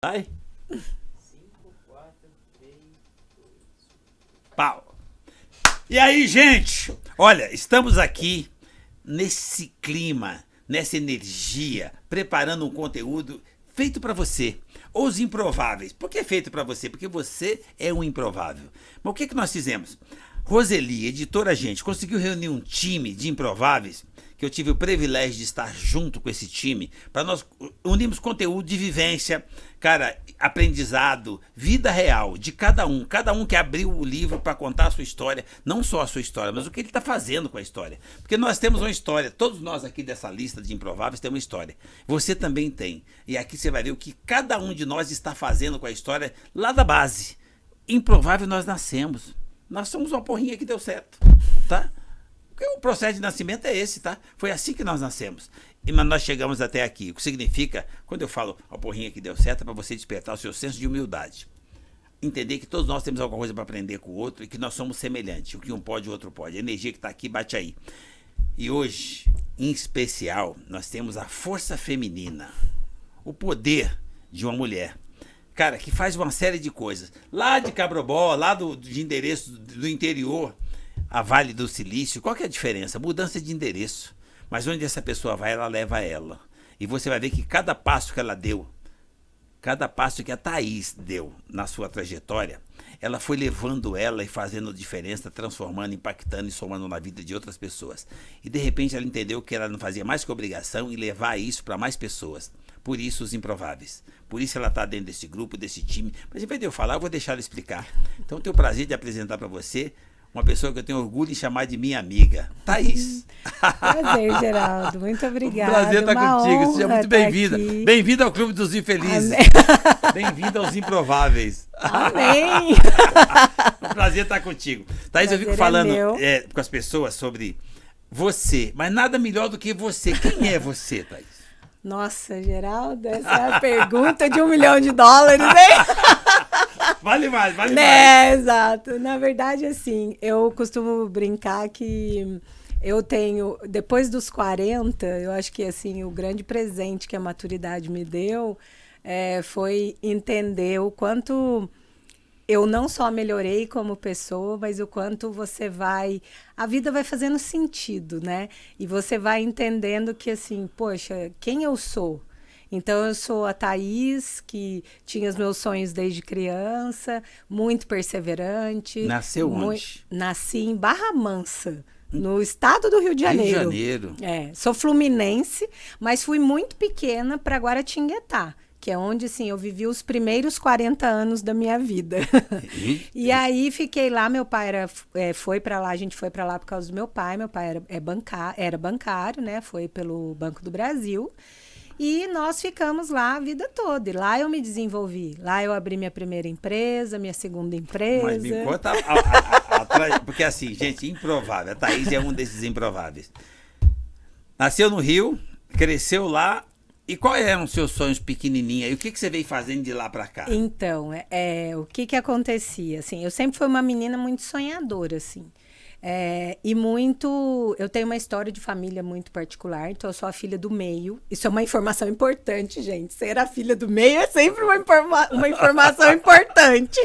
Vai? 5, 4, 3, 2, pau! E aí, gente? Olha, estamos aqui nesse clima, nessa energia, preparando um conteúdo feito para você. Os Improváveis. Por que feito para você? Porque você é um improvável. Mas o que nós fizemos? Roseli, editora, gente, conseguiu reunir um time de improváveis, que eu tive o privilégio de estar junto com esse time, para nós unirmos conteúdo de vivência, cara, aprendizado, vida real de cada um que abriu o livro para contar a sua história, não só a sua história, mas o que ele está fazendo com a história. Porque nós temos uma história, todos nós aqui dessa lista de improváveis temos uma história. Você também tem. E aqui você vai ver o que cada um de nós está fazendo com a história lá da base. Improvável nós nascemos. Nós somos uma porrinha que deu certo, tá? Porque o processo de nascimento é esse, tá? Foi assim que nós nascemos. Mas nós chegamos até aqui. O que significa, quando eu falo uma porrinha que deu certo, é para você despertar o seu senso de humildade. Entender que todos nós temos alguma coisa para aprender com o outro e que nós somos semelhantes. O que um pode, o outro pode. A energia que está aqui, bate aí. E hoje, em especial, nós temos a força feminina. O poder de uma mulher. Cara, que faz uma série de coisas. Lá de Cabrobó, lá de endereço do interior, a Vale do Silício, qual que é a diferença? Mudança de endereço. Mas onde essa pessoa vai, ela leva ela. E você vai ver que cada passo que ela deu, cada passo que a Thaís deu na sua trajetória, ela foi levando ela e fazendo diferença, transformando, impactando e somando na vida de outras pessoas. E de repente ela entendeu que ela não fazia mais que obrigação em levar isso para mais pessoas. Por isso os improváveis. Por isso ela está dentro desse grupo, desse time. Mas em vez de eu falar, eu vou deixar ela explicar. Então eu tenho o prazer de apresentar para você uma pessoa que eu tenho orgulho em chamar de minha amiga, Thaís. Prazer, Geraldo. Muito obrigada. Um prazer estar contigo. Seja muito bem-vinda. Bem-vinda ao Clube dos Infelizes. Bem-vinda aos Improváveis. Amém. Um prazer estar contigo. Thaís, eu fico falando com as pessoas sobre você, mas nada melhor do que você. Quem é você, Thaís? Nossa, Geraldo, essa é a pergunta de $1 milhão, hein? Vale mais. Exato. Na verdade, assim, eu costumo brincar que eu tenho, depois dos 40, eu acho que, assim, o grande presente que a maturidade me deu foi entender o quanto eu não só melhorei como pessoa, mas o quanto a vida vai fazendo sentido, né? E você vai entendendo que, assim, poxa, quem eu sou? Então, eu sou a Thaís, que tinha os meus sonhos desde criança, muito perseverante. Nasceu onde? Nasci em Barra Mansa, no estado do Rio de Janeiro. Rio de Janeiro. Sou fluminense, mas fui muito pequena para Guaratinguetá, que é onde, assim, eu vivi os primeiros 40 anos da minha vida. E aí fiquei lá, meu pai foi para lá, a gente foi para lá por causa do meu pai era bancário, né? Foi pelo Banco do Brasil. E nós ficamos lá a vida toda. E lá eu me desenvolvi. Lá eu abri minha primeira empresa, minha segunda empresa. Mas me conta, porque assim, gente, improvável. A Thaís é um desses improváveis. Nasceu no Rio, cresceu lá. E quais eram os seus sonhos pequenininha? E o que você veio fazendo de lá para cá? Então, o que acontecia? Assim, eu sempre fui uma menina muito sonhadora, assim. Eu tenho uma história de família muito particular, então eu sou a filha do meio. Isso é uma informação importante, gente. Ser a filha do meio é sempre uma informação importante.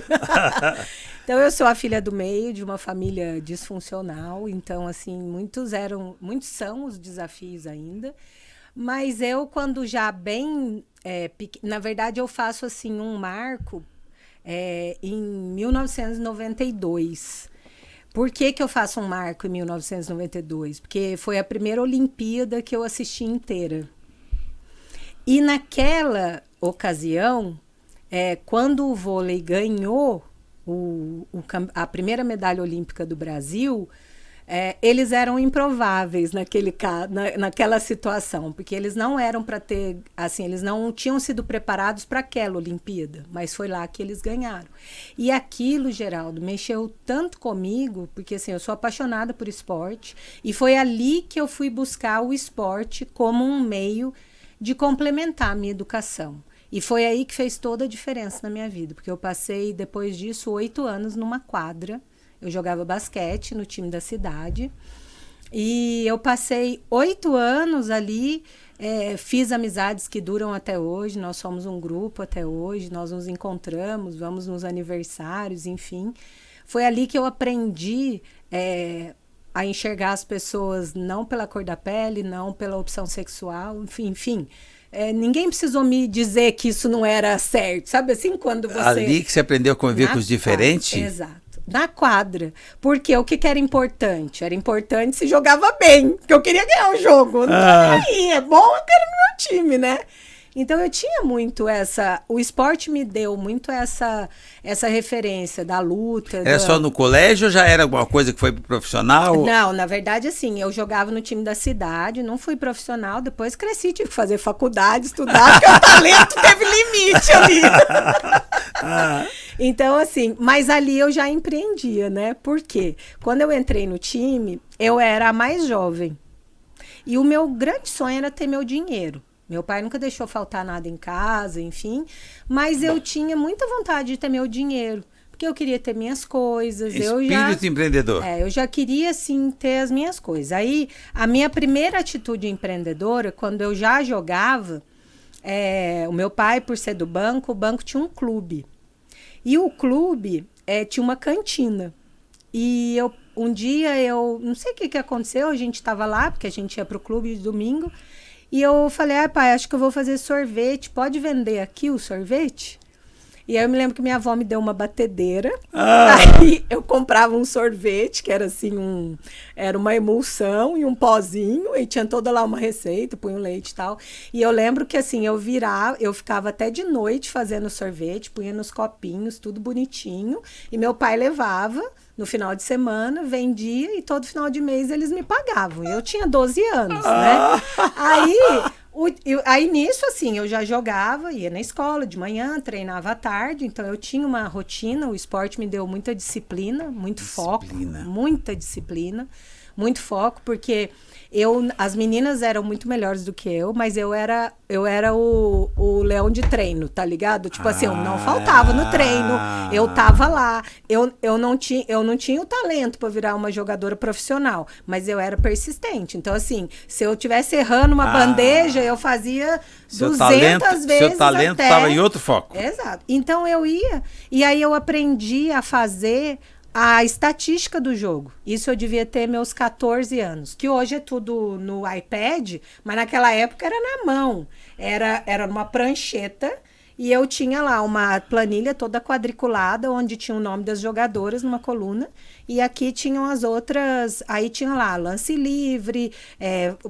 Então, eu sou a filha do meio de uma família disfuncional. Então, assim, muitos são os desafios ainda. Mas eu, quando já na verdade, eu faço, assim, um marco em 1992. Por que eu faço um marco em 1992? Porque foi a primeira Olimpíada que eu assisti inteira. E naquela ocasião, quando o vôlei ganhou a primeira medalha olímpica do Brasil, eles eram improváveis naquela situação, porque eles não eram para ter, assim, eles não tinham sido preparados para aquela Olimpíada, mas foi lá que eles ganharam. E aquilo, Geraldo, mexeu tanto comigo, porque assim, eu sou apaixonada por esporte, e foi ali que eu fui buscar o esporte como um meio de complementar a minha educação. E foi aí que fez toda a diferença na minha vida, porque eu passei, depois disso, 8 anos numa quadra. Eu jogava basquete no time da cidade. E eu passei 8 anos ali Fiz amizades que duram até hoje, nós somos um grupo até hoje, nós nos encontramos, vamos nos aniversários, enfim. Foi ali que eu aprendi a enxergar as pessoas não pela cor da pele, não pela opção sexual, enfim. Ninguém precisou me dizer que isso não era certo, sabe assim, quando você... Ali que você aprendeu a conviver com os diferentes? Exato. Na quadra. Porque o que era importante? Era importante se jogava bem, porque eu queria ganhar o jogo. Não tô nem aí, é bom, eu quero no meu time, né? Então eu tinha muito o esporte me deu muito essa referência da luta. Era só no colégio ou já era alguma coisa que foi profissional? Não, na verdade, assim, eu jogava no time da cidade, não fui profissional, depois cresci, tive que fazer faculdade, estudar, porque o talento teve limite ali. Então, assim, mas ali eu já empreendia, né? Por quê? Quando eu entrei no time, eu era a mais jovem. E o meu grande sonho era ter meu dinheiro. Meu pai nunca deixou faltar nada em casa, enfim. Mas eu tinha muita vontade de ter meu dinheiro. Porque eu queria ter minhas coisas. Espírito empreendedor. Eu já queria, assim, ter as minhas coisas. Aí, a minha primeira atitude empreendedora, quando eu já jogava, o meu pai, por ser do banco, o banco tinha um clube. E o clube tinha uma cantina. E um dia, não sei o que aconteceu, a gente estava lá, porque a gente ia para o clube de domingo, e eu falei, pai, acho que eu vou fazer sorvete, pode vender aqui o sorvete? E aí eu me lembro que minha avó me deu uma batedeira, aí eu comprava um sorvete, que era assim, era uma emulsão e um pozinho, e tinha toda lá uma receita, punha um leite e tal. E eu lembro que assim, eu ficava até de noite fazendo sorvete, punha nos copinhos, tudo bonitinho, e meu pai levava no final de semana, vendia, e todo final de mês eles me pagavam. E eu tinha 12 anos, né? Aí nisso, assim, eu já jogava, ia na escola de manhã, treinava à tarde, então eu tinha uma rotina, o esporte me deu muita disciplina, foco, muita disciplina, muito foco, porque as meninas eram muito melhores do que eu, mas eu era o leão de treino, tá ligado? Tipo assim, eu não faltava no treino, eu tava lá, eu não tinha o talento para virar uma jogadora profissional, mas eu era persistente. Então, assim, se eu tivesse errando uma bandeja, eu fazia 200 vezes. Seu talento estava em outro foco. Exato. Então eu ia, e aí eu aprendi a fazer a estatística do jogo. Isso eu devia ter meus 14 anos. Que hoje é tudo no iPad, mas naquela época era na mão. Era numa prancheta e eu tinha lá uma planilha toda quadriculada, onde tinha o nome das jogadoras numa coluna. E aqui tinham as outras... Aí tinha lá lance livre,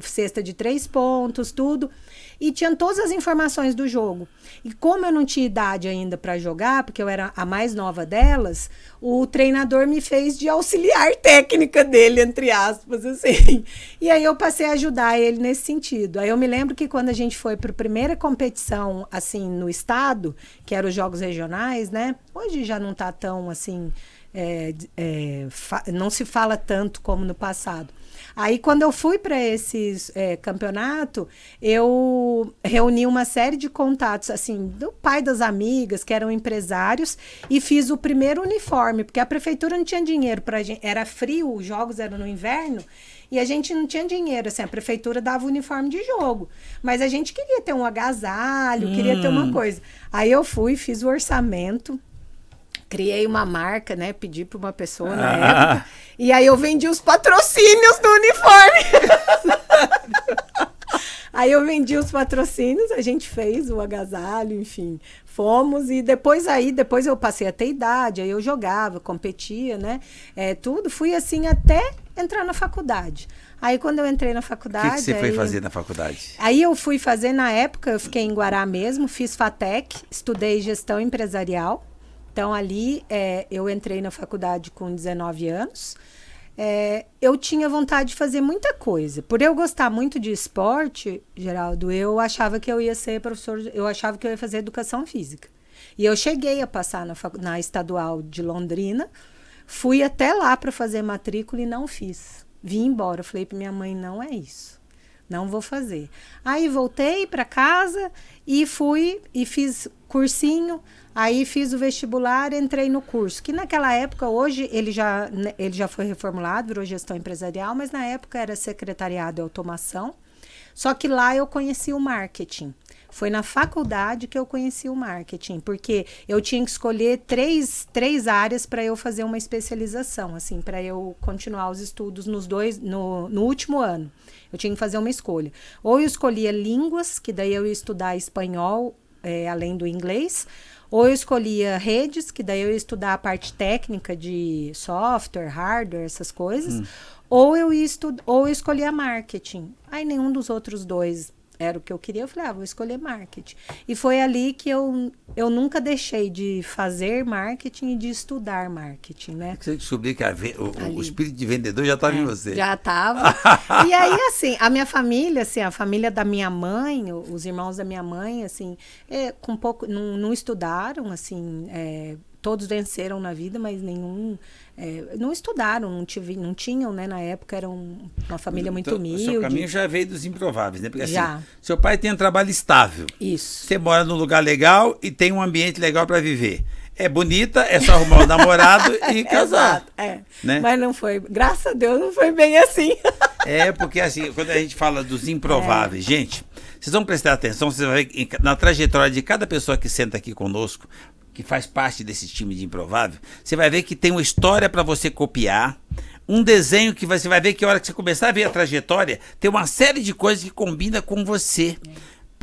cesta de 3 pontos, tudo. E tinha todas as informações do jogo. E como eu não tinha idade ainda para jogar, porque eu era a mais nova delas, o treinador me fez de auxiliar técnica dele, entre aspas, assim. E aí eu passei a ajudar ele nesse sentido. Aí eu me lembro que quando a gente foi para a primeira competição, assim, no estado, que eram os Jogos Regionais, né? Hoje já não está tão, assim... não se fala tanto como no passado. Aí, quando eu fui para esse campeonato, eu reuni uma série de contatos, assim, do pai das amigas, que eram empresários, e fiz o primeiro uniforme, porque a prefeitura não tinha dinheiro para gente, era frio, os jogos eram no inverno, e a gente não tinha dinheiro, assim, a prefeitura dava o uniforme de jogo, mas a gente queria ter um agasalho, queria ter uma coisa. Aí eu fui, fiz o orçamento, criei uma marca, né? Pedi para uma pessoa na época. E aí eu vendi os patrocínios do uniforme. Aí eu vendi os patrocínios, a gente fez o agasalho, enfim. Fomos e depois eu passei a ter idade, aí eu jogava, competia, né? Tudo. Fui assim até entrar na faculdade. Aí quando eu entrei na faculdade... O que você foi fazer na faculdade? Aí eu fui fazer, na época, eu fiquei em Guará mesmo, fiz FATEC, estudei gestão empresarial. Então, ali, eu entrei na faculdade com 19 anos. Eu tinha vontade de fazer muita coisa. Por eu gostar muito de esporte, Geraldo, eu achava que eu ia ser professor, eu achava que eu ia fazer educação física. E eu cheguei a passar na estadual de Londrina, fui até lá para fazer matrícula e não fiz. Vim embora, falei para minha mãe, não é isso. Não vou fazer. Aí voltei para casa e fui e fiz cursinho. Aí fiz o vestibular, entrei no curso, que naquela época, hoje ele já foi reformulado, virou gestão empresarial, mas na época era secretariado e automação. Só que lá eu conheci o marketing. Foi na faculdade que eu conheci o marketing, porque eu tinha que escolher três áreas para eu fazer uma especialização, assim, para eu continuar os estudos no último ano. Eu tinha que fazer uma escolha. Ou eu escolhia línguas, que daí eu ia estudar espanhol, além do inglês, ou eu escolhia redes, que daí eu ia estudar a parte técnica de software, hardware, essas coisas, ou eu escolhia marketing. Aí nenhum dos outros dois era o que eu queria, eu falei, vou escolher marketing. E foi ali que eu nunca deixei de fazer marketing e de estudar marketing, né? Você descobriu que o espírito de vendedor já estava em você. Já estava. E aí, assim, a minha família, assim, a família da minha mãe, os irmãos da minha mãe, assim, com pouco, não estudaram, assim, todos venceram na vida, mas nenhum... não estudaram, não tinham, né? Na época era uma família muito humilde. O seu caminho já veio dos improváveis, né? Porque já. Assim, seu pai tem um trabalho estável. Isso. Você mora num lugar legal e tem um ambiente legal para viver. É bonita, é só arrumar um namorado e casar. Exato, né? Mas não foi, graças a Deus, não foi bem assim. Porque assim, quando a gente fala dos improváveis, gente, vocês vão prestar atenção, vocês vão ver na trajetória de cada pessoa que senta aqui conosco, que faz parte desse time de improvável, você vai ver que tem uma história para você copiar, um desenho que você vai ver que a hora que você começar a ver a trajetória, tem uma série de coisas que combina com você.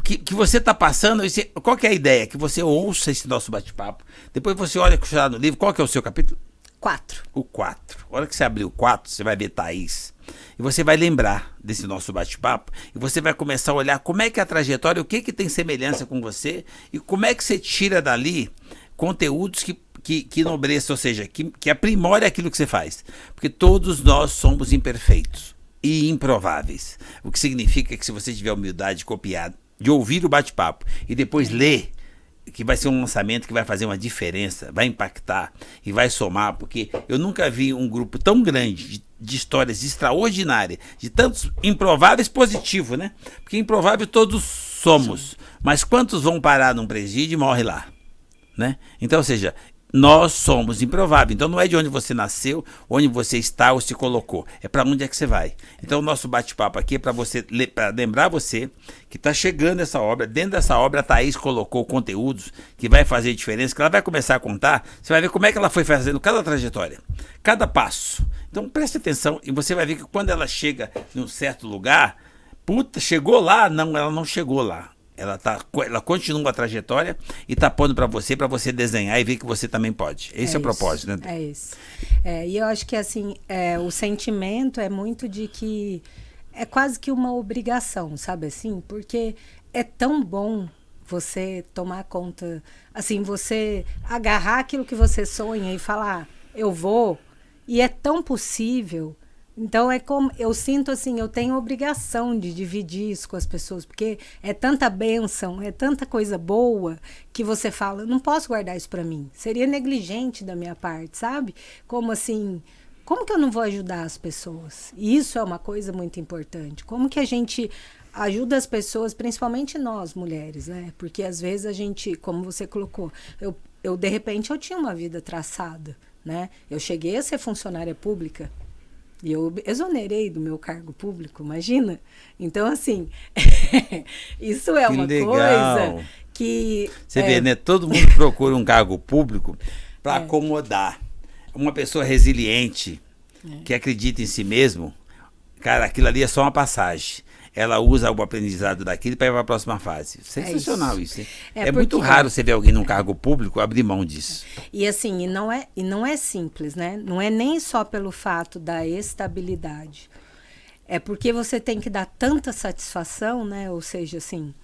Que você está passando, qual que é a ideia? Que você ouça esse nosso bate-papo, depois você olha no livro, qual que é o seu capítulo? 4. O 4. A hora que você abrir o 4, você vai ver Thaís. E você vai lembrar desse nosso bate-papo. E você vai começar a olhar como é que é a trajetória, o que tem semelhança com você. E como é que você tira dali conteúdos que enobreçam, ou seja, que aprimore aquilo que você faz. Porque todos nós somos imperfeitos e improváveis. O que significa que se você tiver humildade de copiar, de ouvir o bate-papo e depois ler, que vai ser um lançamento que vai fazer uma diferença, vai impactar e vai somar, porque eu nunca vi um grupo tão grande de histórias extraordinárias, de tantos improváveis positivos, né? Porque improvável todos somos, mas quantos vão parar num presídio e morrem lá, né? Então, ou seja, nós somos improváveis. Então não é de onde você nasceu, onde você está ou se colocou. É para onde é que você vai. Então o nosso bate-papo aqui é para lembrar você que está chegando essa obra. Dentro dessa obra a Thaís colocou conteúdos que vai fazer diferença, que ela vai começar a contar. Você vai ver como é que ela foi fazendo cada trajetória, cada passo. Então preste atenção e você vai ver que quando ela chega em um certo lugar, chegou lá? Não, ela não chegou lá. Ela continua a trajetória e está pondo para você desenhar e ver que você também pode. Esse é o propósito, né? É isso. E eu acho que assim, o sentimento é muito de que é quase que uma obrigação, sabe assim? Porque é tão bom você tomar conta, assim, você agarrar aquilo que você sonha e falar, eu vou, e é tão possível. Então, eu sinto assim, eu tenho obrigação de dividir isso com as pessoas, porque é tanta bênção, é tanta coisa boa, que você fala, não posso guardar isso para mim. Seria negligente da minha parte, sabe? Como assim, como que eu não vou ajudar as pessoas? E isso é uma coisa muito importante. Como que a gente ajuda as pessoas, principalmente nós, mulheres, né? Porque às vezes a gente, como você colocou, eu de repente eu tinha uma vida traçada, né? Eu cheguei a ser funcionária pública, e eu exonerei do meu cargo público, imagina? Então, assim, isso é uma coisa que... Você vê, né? Todo mundo procura um cargo público para acomodar. Uma pessoa resiliente, que acredita em si mesmo, cara, aquilo ali é só uma passagem. Ela usa o aprendizado daquilo para ir para a próxima fase. Sensacional isso. Hein? É muito raro você ver alguém num cargo público abrir mão disso. E assim, e não é simples, né? Não é nem só pelo fato da estabilidade. É porque você tem que dar tanta satisfação, né? Ou seja, assim,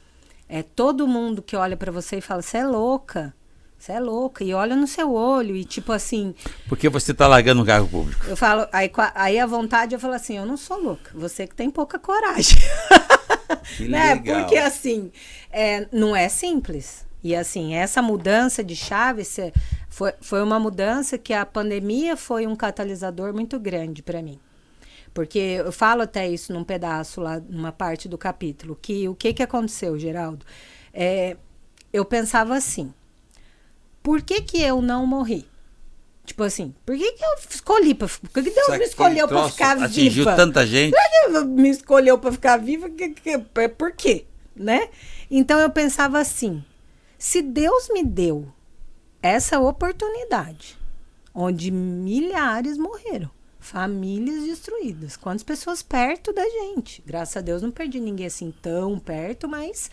todo mundo que olha para você e fala, você é louca. Você é louca, e olha no seu olho, e tipo assim... Porque você tá largando um cargo público. Eu falo, aí a vontade, eu falo assim, eu não sou louca, você que tem pouca coragem. Que né? legal. Porque assim, não é simples. E assim, essa mudança de chave foi uma mudança que a pandemia foi um catalisador muito grande para mim. Porque eu falo até isso num pedaço lá, numa parte do capítulo, que o que aconteceu, Geraldo? Eu pensava assim, por que eu não morri? Tipo assim, por que eu escolhi por que Deus me escolheu pra ficar viva? Atingiu tanta gente. Por que Deus me escolheu pra ficar viva? Por quê? Né? Então eu pensava assim, se Deus me deu essa oportunidade, onde milhares morreram, famílias destruídas, quantas pessoas perto da gente? Graças a Deus não perdi ninguém assim tão perto, mas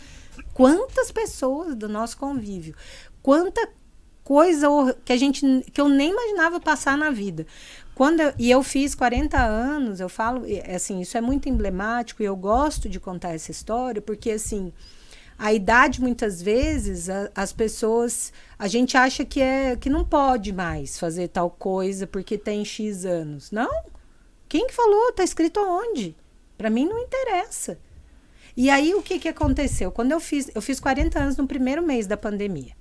quantas pessoas do nosso convívio, quanta coisa que eu nem imaginava passar na vida. E eu fiz 40 anos, eu falo, assim, isso é muito emblemático e eu gosto de contar essa história, porque, assim, a idade, muitas vezes, as pessoas, a gente acha que não pode mais fazer tal coisa porque tem X anos. Não. Quem que falou? Tá escrito aonde? Para mim não interessa. E aí, o que aconteceu? Quando eu fiz 40 anos no primeiro mês da pandemia.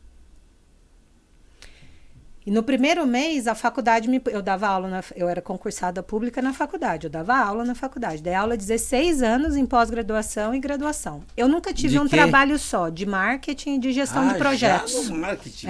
E no primeiro mês, a faculdade, eu dava aula, eu era concursada pública na faculdade, eu dava aula na faculdade. Dei aula 16 anos em pós-graduação e graduação. Eu nunca tive um trabalho só, de marketing e de gestão de projetos. Já no marketing.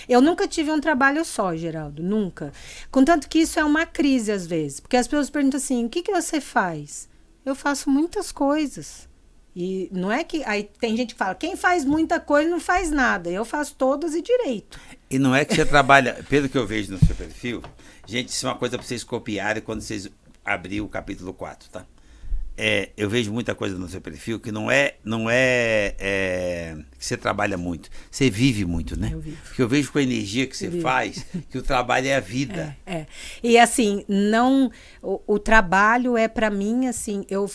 Eu nunca tive um trabalho só, Geraldo, nunca. Contanto que isso é uma crise às vezes, porque as pessoas perguntam assim, o que você faz? Eu faço muitas coisas. E não é que... Aí tem gente que fala, quem faz muita coisa não faz nada. Eu faço todas e direito. E não é que você trabalha... Pelo que eu vejo no seu perfil, gente, isso é uma coisa para vocês copiarem quando vocês abrirem o capítulo 4, tá? Eu vejo muita coisa no seu perfil que não é que você trabalha muito. Você vive muito, né? Eu vivo. Porque eu vejo com a energia que você faz que o trabalho é a vida. E assim, não... O trabalho é para mim, assim, eu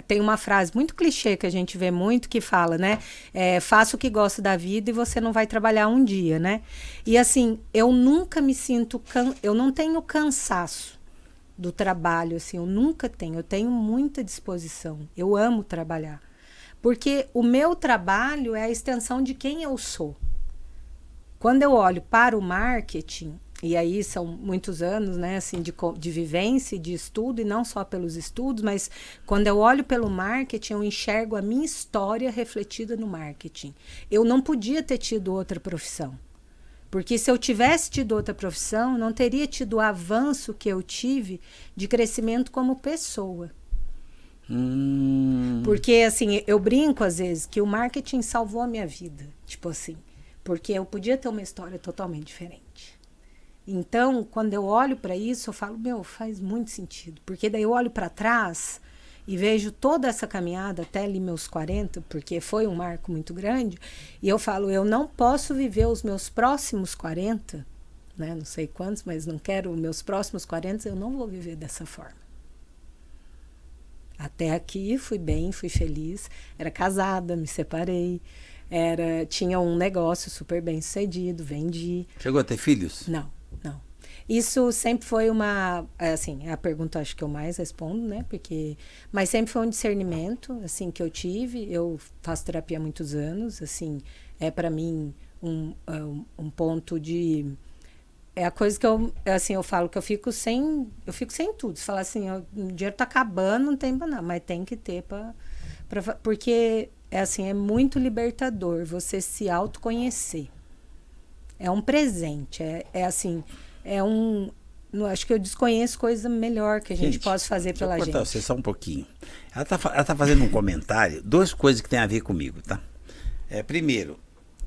tenho uma frase muito clichê que a gente vê muito que fala, né? Faça o que gosta da vida e você não vai trabalhar um dia, né? E assim, eu nunca me sinto... Eu não tenho cansaço do trabalho, assim, eu nunca tenho. Eu tenho muita disposição. Eu amo trabalhar. Porque o meu trabalho é a extensão de quem eu sou. Quando eu olho para o marketing, e aí são muitos anos, né, assim, de vivência e de estudo, e não só pelos estudos, mas quando eu olho pelo marketing, eu enxergo a minha história refletida no marketing. Eu não podia ter tido outra profissão. Porque se eu tivesse tido outra profissão, não teria tido o avanço que eu tive de crescimento como pessoa. Porque, assim, eu brinco às vezes que o marketing salvou a minha vida. Tipo assim, porque eu podia ter uma história totalmente diferente. Então, quando eu olho para isso, eu falo, faz muito sentido. Porque daí eu olho para trás e vejo toda essa caminhada até ali meus 40, porque foi um marco muito grande, e eu falo, eu não posso viver os meus próximos 40, né? Não sei quantos, mas não quero os meus próximos 40, eu não vou viver dessa forma. Até aqui fui bem, fui feliz, era casada, me separei, tinha um negócio super bem sucedido, vendi. Chegou a ter filhos? Não. Isso sempre foi assim, é a pergunta acho que eu mais respondo, né? Mas sempre foi um discernimento, assim, que eu tive. Eu faço terapia há muitos anos, assim, para mim um ponto de... É a coisa que eu falo que eu fico sem tudo. Se falar assim, o dinheiro tá acabando, não tem pra nada, mas tem que ter porque, assim, é muito libertador você se autoconhecer. É um presente, assim... acho que eu desconheço coisa melhor que a gente possa fazer pela gente. Deixa eu cortar você só um pouquinho. Ela tá fazendo um comentário, duas coisas que tem a ver comigo, tá? Primeiro,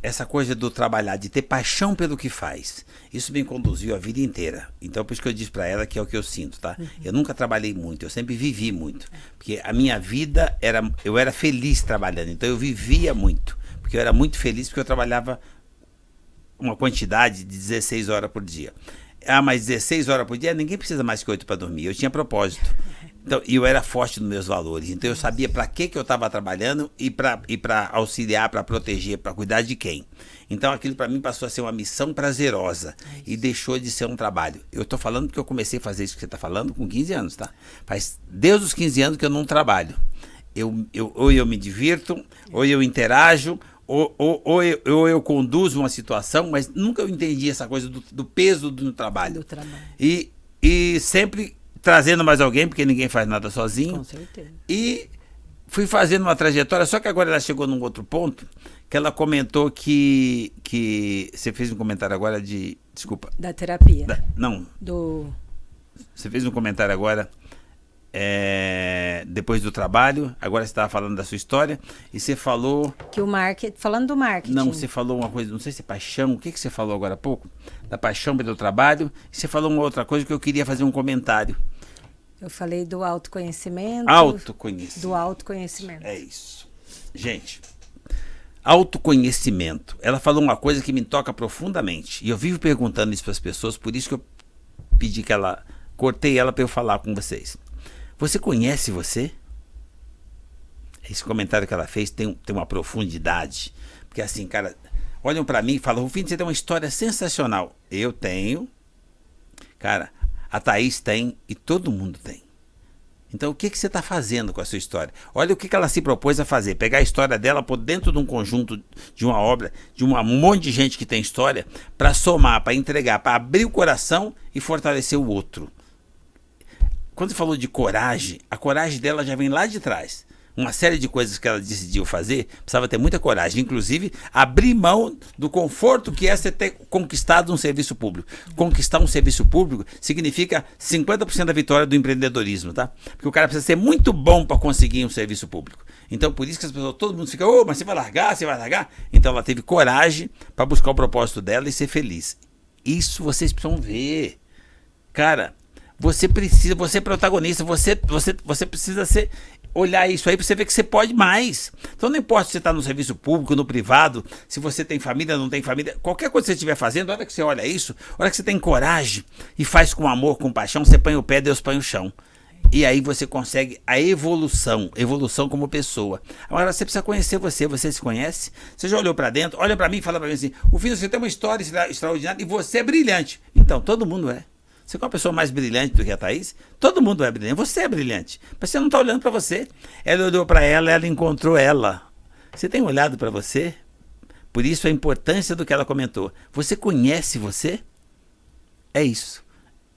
essa coisa do trabalhar, de ter paixão pelo que faz. Isso me conduziu a vida inteira. Então, por isso que eu disse para ela que é o que eu sinto, tá? Eu nunca trabalhei muito, eu sempre vivi muito. Porque a minha vida, eu era feliz trabalhando, então eu vivia muito. Porque eu era muito feliz, porque eu trabalhava uma quantidade de 16 horas por dia. Mas 16 horas por dia, ninguém precisa mais que 8 para dormir. Eu tinha propósito. Então, eu era forte nos meus valores. Então, eu sabia para que eu estava trabalhando e para auxiliar, para proteger, para cuidar de quem. Então, aquilo para mim passou a ser uma missão prazerosa e deixou de ser um trabalho. Eu estou falando porque eu comecei a fazer isso que você está falando com 15 anos, tá? Faz desde os 15 anos que eu não trabalho. Ou eu me divirto, ou eu interajo, ou eu conduzo uma situação, mas nunca eu entendi essa coisa do peso do trabalho. E sempre trazendo mais alguém, porque ninguém faz nada sozinho. Com certeza. E fui fazendo uma trajetória, só que agora ela chegou num outro ponto, que ela comentou que você fez um comentário agora de... Desculpa. Da terapia. Não. Do... Você fez um comentário agora depois do trabalho, agora você estava falando da sua história, e você falou... Que o marketing... Falando do marketing. Não, você falou uma coisa, não sei se é paixão, o que você falou agora há pouco? Da paixão pelo trabalho, e você falou uma outra coisa que eu queria fazer um comentário. Eu falei do autoconhecimento. Autoconhecimento. Do autoconhecimento. É isso. Gente, autoconhecimento. Ela falou uma coisa que me toca profundamente, e eu vivo perguntando isso para as pessoas, por isso que eu pedi que ela... Cortei ela para eu falar com vocês. Você conhece você? Esse comentário que ela fez tem uma profundidade. Porque assim, cara, olham para mim e falam, Rufino, você tem uma história sensacional. Eu tenho. Cara, a Thaís tem e todo mundo tem. Então o que você está fazendo com a sua história? Olha o que ela se propôs a fazer. Pegar a história dela, pôr dentro de um conjunto, de uma obra, de um monte de gente que tem história, para somar, para entregar, para abrir o coração e fortalecer o outro. Quando você falou de coragem, a coragem dela já vem lá de trás. Uma série de coisas que ela decidiu fazer, precisava ter muita coragem. Inclusive, abrir mão do conforto que é você ter conquistado um serviço público. Conquistar um serviço público significa 50% da vitória do empreendedorismo, tá? Porque o cara precisa ser muito bom para conseguir um serviço público. Então, por isso que as pessoas, todo mundo fica, mas você vai largar, você vai largar? Então, ela teve coragem para buscar o propósito dela e ser feliz. Isso vocês precisam ver. Cara... Você é protagonista, você precisa olhar isso aí para você ver que você pode mais. Então não importa se você está no serviço público, no privado, se você tem família, não tem família, qualquer coisa que você estiver fazendo, a hora que você olha isso, a hora que você tem coragem e faz com amor, com paixão, você põe o pé, Deus põe o chão. E aí você consegue a evolução como pessoa. Agora você precisa conhecer você se conhece? Você já olhou para dentro? Olha para mim e fala para mim assim, o filho, você tem uma história extraordinária e você é brilhante. Então, todo mundo é. Você é uma pessoa mais brilhante do que a Thaís? Todo mundo é brilhante. Você é brilhante. Mas você não está olhando para você. Ela olhou para ela encontrou ela. Você tem olhado para você? Por isso a importância do que ela comentou. Você conhece você? É isso.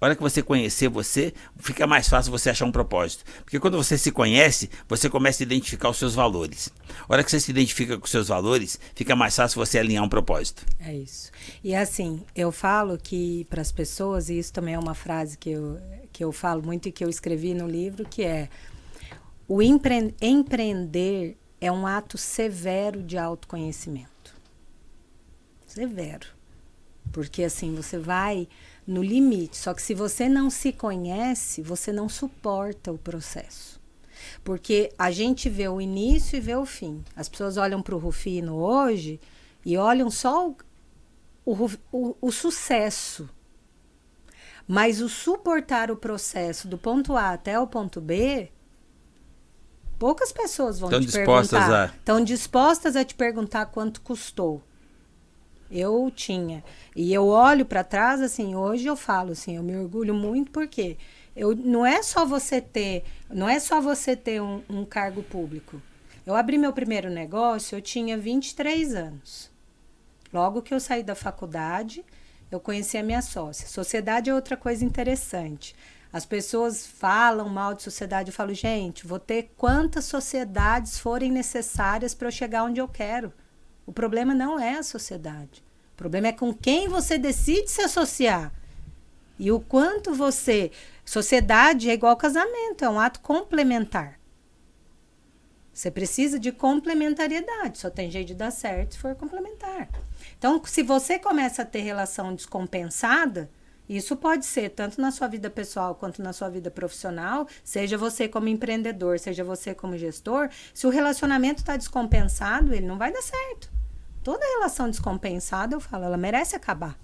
A hora que você conhecer você, fica mais fácil você achar um propósito. Porque quando você se conhece, você começa a identificar os seus valores. A hora que você se identifica com os seus valores, fica mais fácil você alinhar um propósito. É isso. E assim, eu falo que para as pessoas, e isso também é uma frase que eu falo muito e que eu escrevi no livro, que é o empreender é um ato severo de autoconhecimento. Severo. Porque assim, você vai no limite. Só que se você não se conhece, você não suporta o processo. Porque a gente vê o início e vê o fim. As pessoas olham para o Rufino hoje e olham só o sucesso. Mas o suportar o processo do ponto A até o ponto B, poucas pessoas vão te perguntar. Estão dispostas a te perguntar quanto custou. Eu tinha. E eu olho para trás, assim, hoje eu falo, assim, eu me orgulho muito porque não é só você ter um cargo público. Eu abri meu primeiro negócio, eu tinha 23 anos. Logo que eu saí da faculdade, eu conheci a minha sócia. Sociedade é outra coisa interessante. As pessoas falam mal de sociedade, eu falo, gente, vou ter quantas sociedades forem necessárias para eu chegar onde eu quero. O problema não é a sociedade. O problema é com quem você decide se associar. E o quanto você... Sociedade é igual casamento, é um ato complementar. Você precisa de complementariedade. Só tem jeito de dar certo se for complementar. Então, se você começa a ter relação descompensada, isso pode ser tanto na sua vida pessoal quanto na sua vida profissional, seja você como empreendedor, seja você como gestor, se o relacionamento está descompensado, ele não vai dar certo. Toda relação descompensada, eu falo, ela merece acabar.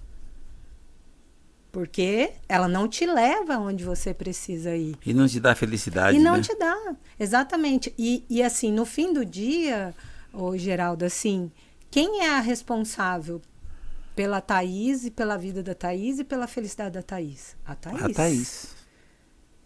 Porque ela não te leva onde você precisa ir. E não te dá felicidade, E não né? te dá, exatamente. E assim, no fim do dia, ô Geraldo, assim, quem é a responsável pela Thaís e pela vida da Thaís e pela felicidade da Thaís? A Thaís. A Thaís.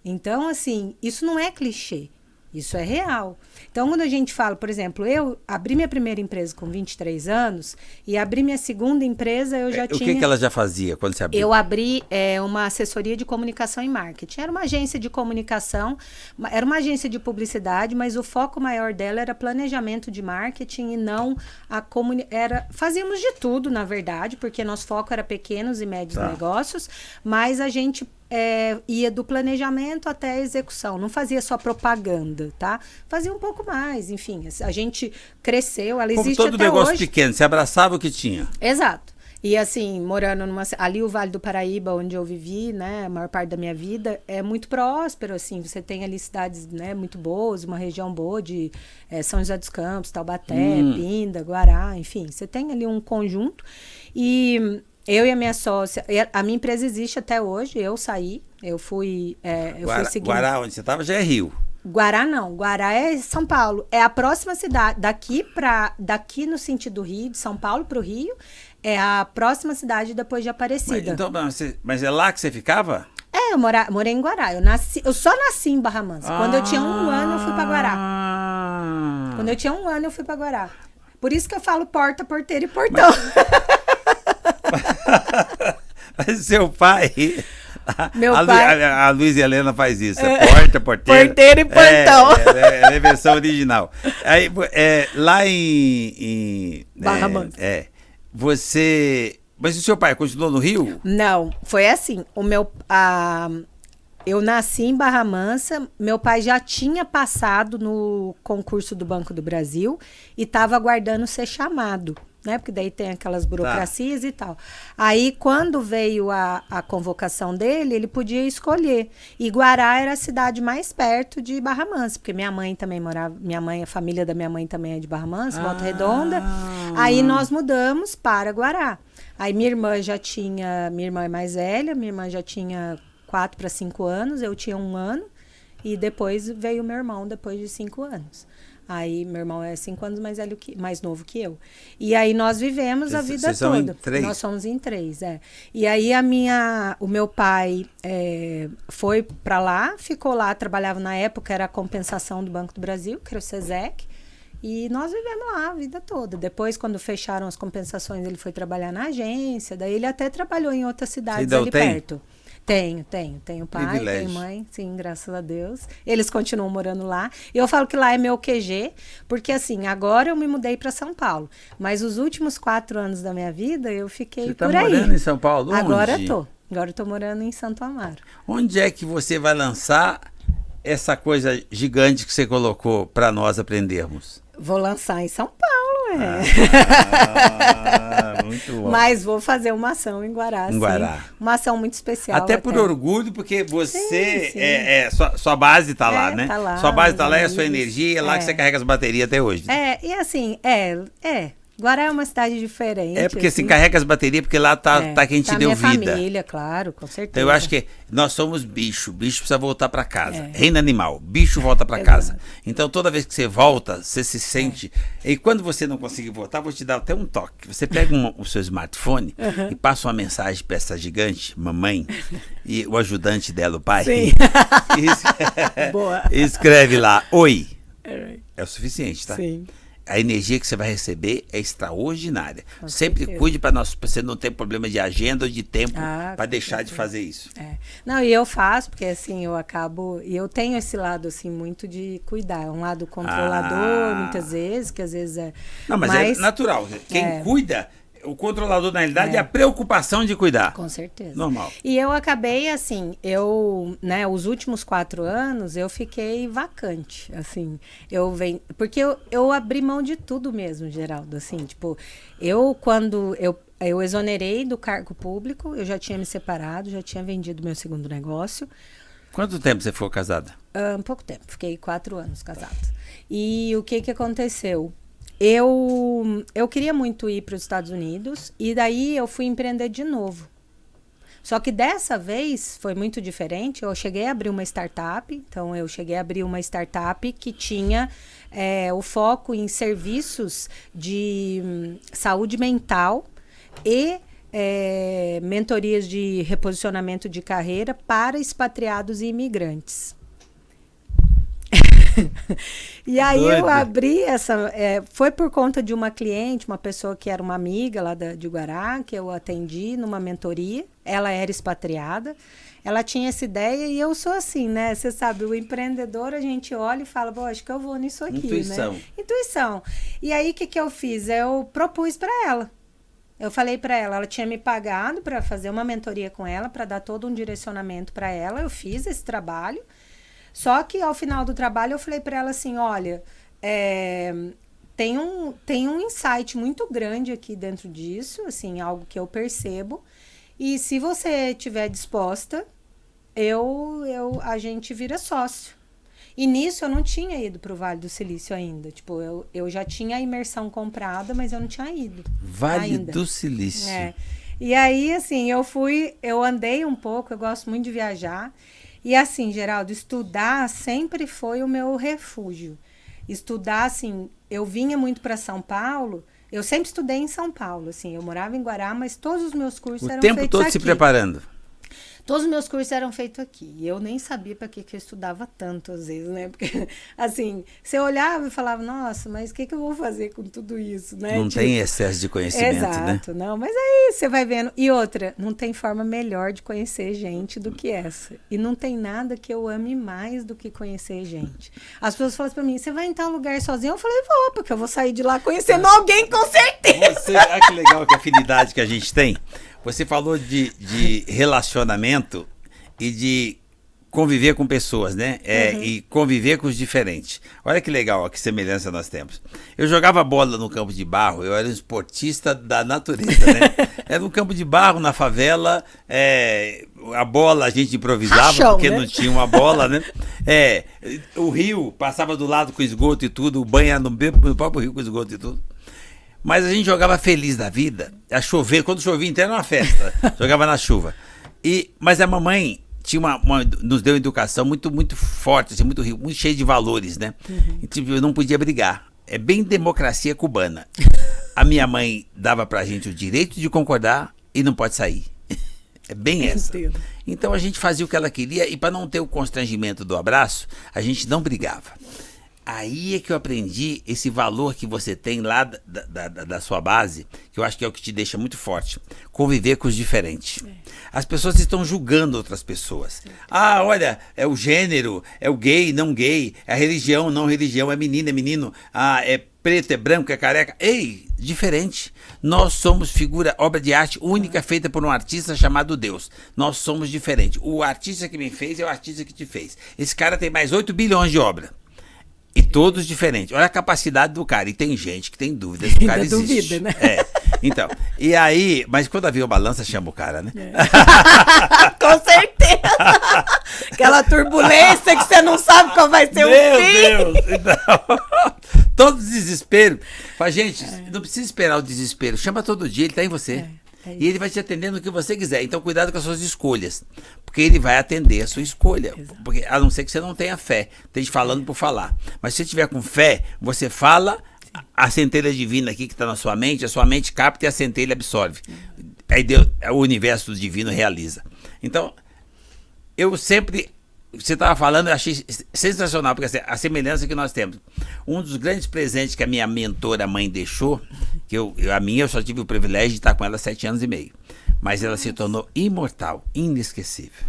Então, assim, isso não é clichê. Isso é real. Então, quando a gente fala, por exemplo, eu abri minha primeira empresa com 23 anos e abri minha segunda empresa, eu já tinha... O que ela já fazia quando você abriu? Eu abri uma assessoria de comunicação e marketing. Era uma agência de comunicação, era uma agência de publicidade, mas o foco maior dela era planejamento de marketing e não a comunicação. Fazíamos de tudo, na verdade, porque nosso foco era pequenos e médios negócios, mas a gente ia do planejamento até a execução. Não fazia só propaganda, tá? Fazia um pouco mais, enfim. A gente cresceu, ela existe até hoje. Como todo negócio pequeno, você abraçava o que tinha. Exato. E assim, morando ali o Vale do Paraíba, onde eu vivi, né, a maior parte da minha vida, é muito próspero, assim, você tem ali cidades, né, muito boas, uma região boa de São José dos Campos, Taubaté, Pinda, Guará, enfim, você tem ali um conjunto. E eu e a minha sócia, a minha empresa existe até hoje, eu saí, eu fui seguindo. Guará, onde você estava, já é Rio. Guará não, Guará é São Paulo, é a próxima cidade, daqui no sentido Rio, de São Paulo para o Rio, é a próxima cidade depois de Aparecida. Mas é lá que você ficava? Eu morei em Guará, eu só nasci em Barra Mansa, quando eu tinha 1 ano eu fui para Guará. Quando eu tinha 1 ano eu fui para Guará, por isso que eu falo porta, porteiro e portão. Mas seu pai... Meu pai... A Luiz e a Helena faz isso. Porta, porteiro. Porteiro e portão. É a versão original. Aí, lá em Barra Mansa. Mas o seu pai continuou no Rio? Não, foi assim. Eu nasci em Barra Mansa, meu pai já tinha passado no concurso do Banco do Brasil e estava aguardando ser chamado. Né? Porque daí tem aquelas burocracias e tal. Aí, quando veio a convocação dele, ele podia escolher. E Guará era a cidade mais perto de Barra Mansa, porque minha mãe também morava, a família da minha mãe também é de Barra Mansa, Volta Redonda. Aí nós mudamos para Guará. Aí minha irmã é mais velha, minha irmã já tinha 4 para 5 anos, eu tinha 1 ano, e depois veio meu irmão depois de 5 anos. Aí, meu irmão é 5 anos mais novo que eu. E aí, nós vivemos a vida são toda. Em 3? Nós somos em 3, E aí, o meu pai foi para lá, ficou lá, trabalhava na época, era a compensação do Banco do Brasil, que era o SESEC. E nós vivemos lá a vida toda. Depois, quando fecharam as compensações, ele foi trabalhar na agência. Daí, ele até trabalhou em outras cidades ali perto. Tenho pai, Privilégio. tenho mãe, sim, graças a Deus. Eles continuam morando lá. E eu falo que lá é meu QG, porque assim, agora eu me mudei para São Paulo. Mas os últimos 4 anos da minha vida, eu fiquei por aí. Você tá morando em São Paulo? Onde? Agora eu tô morando em Santo Amaro. Onde é que você vai lançar essa coisa gigante que você colocou para nós aprendermos? Vou lançar em São Paulo, muito bom. Mas vou fazer uma ação em Guará, sim. Uma ação muito especial. Até por orgulho, porque você sua base está lá, né? Tá lá, sua base está lá, é a sua energia, é lá que você carrega as baterias até hoje. E assim, Guará é uma cidade diferente. É porque assim, se carrega as baterias, porque lá tá quem te deu vida. Minha família, claro, com certeza. Então eu acho que nós somos bicho precisa voltar para casa. Reino animal, bicho volta para casa. Então toda vez que você volta, você se sente... E quando você não conseguir voltar, vou te dar até um toque. Você pega o seu smartphone e passa uma mensagem para essa gigante, mamãe, e o ajudante dela, o pai. Sim. Boa. Escreve lá, oi. É o suficiente, tá? Sim. A energia que você vai receber é extraordinária. Sempre cuide para você não ter problema de agenda ou de tempo para deixar de fazer isso. Não, e eu faço, porque assim, e eu tenho esse lado assim muito de cuidar, um lado controlador, muitas vezes, que às vezes é... Não, mas é natural. Quem cuida... O controlador, na realidade, é a preocupação de cuidar. Com certeza. Normal. E eu acabei, assim, os últimos 4 anos, eu fiquei vacante, assim. Porque eu abri mão de tudo mesmo, Geraldo, assim, tipo, quando eu exonerei do cargo público, eu já tinha me separado, já tinha vendido meu segundo negócio. Quanto tempo você ficou casada? Pouco tempo, fiquei 4 anos casada. E o que aconteceu? Eu queria muito ir para os Estados Unidos e daí eu fui empreender de novo. Só que dessa vez foi muito diferente. Eu cheguei a abrir uma startup. Então, eu cheguei a abrir uma startup que tinha o foco em serviços de saúde mental e mentorias de reposicionamento de carreira para expatriados e imigrantes. E aí Doido. eu abri essa... foi por conta de uma cliente, uma pessoa que era uma amiga lá de Guará, que eu atendi numa mentoria. Ela era expatriada. Ela tinha essa ideia e eu sou assim, né? Você sabe, o empreendedor, a gente olha e fala, pô, acho que eu vou nisso aqui, Intuição. né? Intuição. E aí, o que eu fiz? Eu propus para ela. Eu falei para ela tinha me pagado para fazer uma mentoria com ela, para dar todo um direcionamento para ela. Eu fiz esse trabalho. Só que ao final do trabalho eu falei para ela assim, olha, tem um insight muito grande aqui dentro disso, assim, algo que eu percebo. E se você estiver disposta, a gente vira sócio. E nisso eu não tinha ido para o Vale do Silício ainda. Tipo, eu já tinha a imersão comprada, mas eu não tinha ido. Vale ainda. do Silício. E aí, assim, eu andei um pouco, eu gosto muito de viajar. E assim, Geraldo, estudar sempre foi o meu refúgio. Estudar, assim, eu vinha muito para São Paulo. Eu sempre estudei em São Paulo, assim, eu morava em Guará, mas todos os meus cursos eram feitos aqui. O tempo todo se preparando. Todos os meus cursos eram feitos aqui. E eu nem sabia para que eu estudava tanto, às vezes, né? Porque, assim, você olhava e falava, nossa, mas o que eu vou fazer com tudo isso, né? Não tem excesso de conhecimento, né? Exato, não. Mas aí você vai vendo. E outra, não tem forma melhor de conhecer gente do que essa. E não tem nada que eu ame mais do que conhecer gente. As pessoas falam para mim, você vai em tal lugar sozinho? Eu falei, vou, porque eu vou sair de lá conhecendo alguém, com certeza. Olha que legal que afinidade que a gente tem. Você falou de relacionamento e de conviver com pessoas, né? E conviver com os diferentes. Olha que legal, ó, que semelhança nós temos. Eu jogava bola no campo de barro, eu era um esportista da natureza, né? Era um campo de barro na favela, a bola a gente improvisava, Rachão, porque né? não tinha uma bola, né? O rio passava do lado com esgoto e tudo, o banho era no próprio rio com esgoto e tudo. Mas a gente jogava feliz da vida, a chover, quando chovia inteiro era uma festa, jogava na chuva. Mas a mamãe tinha nos deu educação muito, muito forte, assim, muito cheia de valores, né? Tipo, eu não podia brigar. É bem democracia cubana. A minha mãe dava pra gente o direito de concordar e não pode sair. É bem essa. Então a gente fazia o que ela queria e para não ter o constrangimento do abraço, a gente não brigava. Aí é que eu aprendi esse valor que você tem lá da sua base, que eu acho que é o que te deixa muito forte. Conviver com os diferentes. As pessoas estão julgando outras pessoas. Ah, olha, é o gênero, é o gay, não gay, é a religião, não religião, é menino, é menino, é preto, é branco, é careca. Ei, diferente. Nós somos obra de arte única feita por um artista chamado Deus. Nós somos diferentes. O artista que me fez é o artista que te fez. Esse cara tem mais 8 bilhões de obra. E todos diferentes. Olha a capacidade do cara. E tem gente que tem dúvidas do cara existe. Duvida, né? Então, e aí... Mas quando havia uma balança, chama o cara, né? Com certeza! Aquela turbulência que você não sabe qual vai ser o fim. Meu Deus! Então, todo desespero. Fala, gente, não precisa esperar o desespero. Chama todo dia, ele tá em você. E ele vai te atendendo o que você quiser. Então, cuidado com as suas escolhas. Porque ele vai atender a sua escolha. Porque, a não ser que você não tenha fé. Tem gente falando por falar. Mas se você tiver com fé, você fala, a centelha divina aqui que está na sua mente, a sua mente capta e a centelha absorve. Aí o universo divino realiza. Então, eu sempre... Você estava falando, eu achei sensacional, porque assim, a semelhança que nós temos. Um dos grandes presentes que a minha mentora mãe deixou, que a minha eu só tive o privilégio de estar com ela 7 anos e meio. Mas ela se tornou imortal, inesquecível.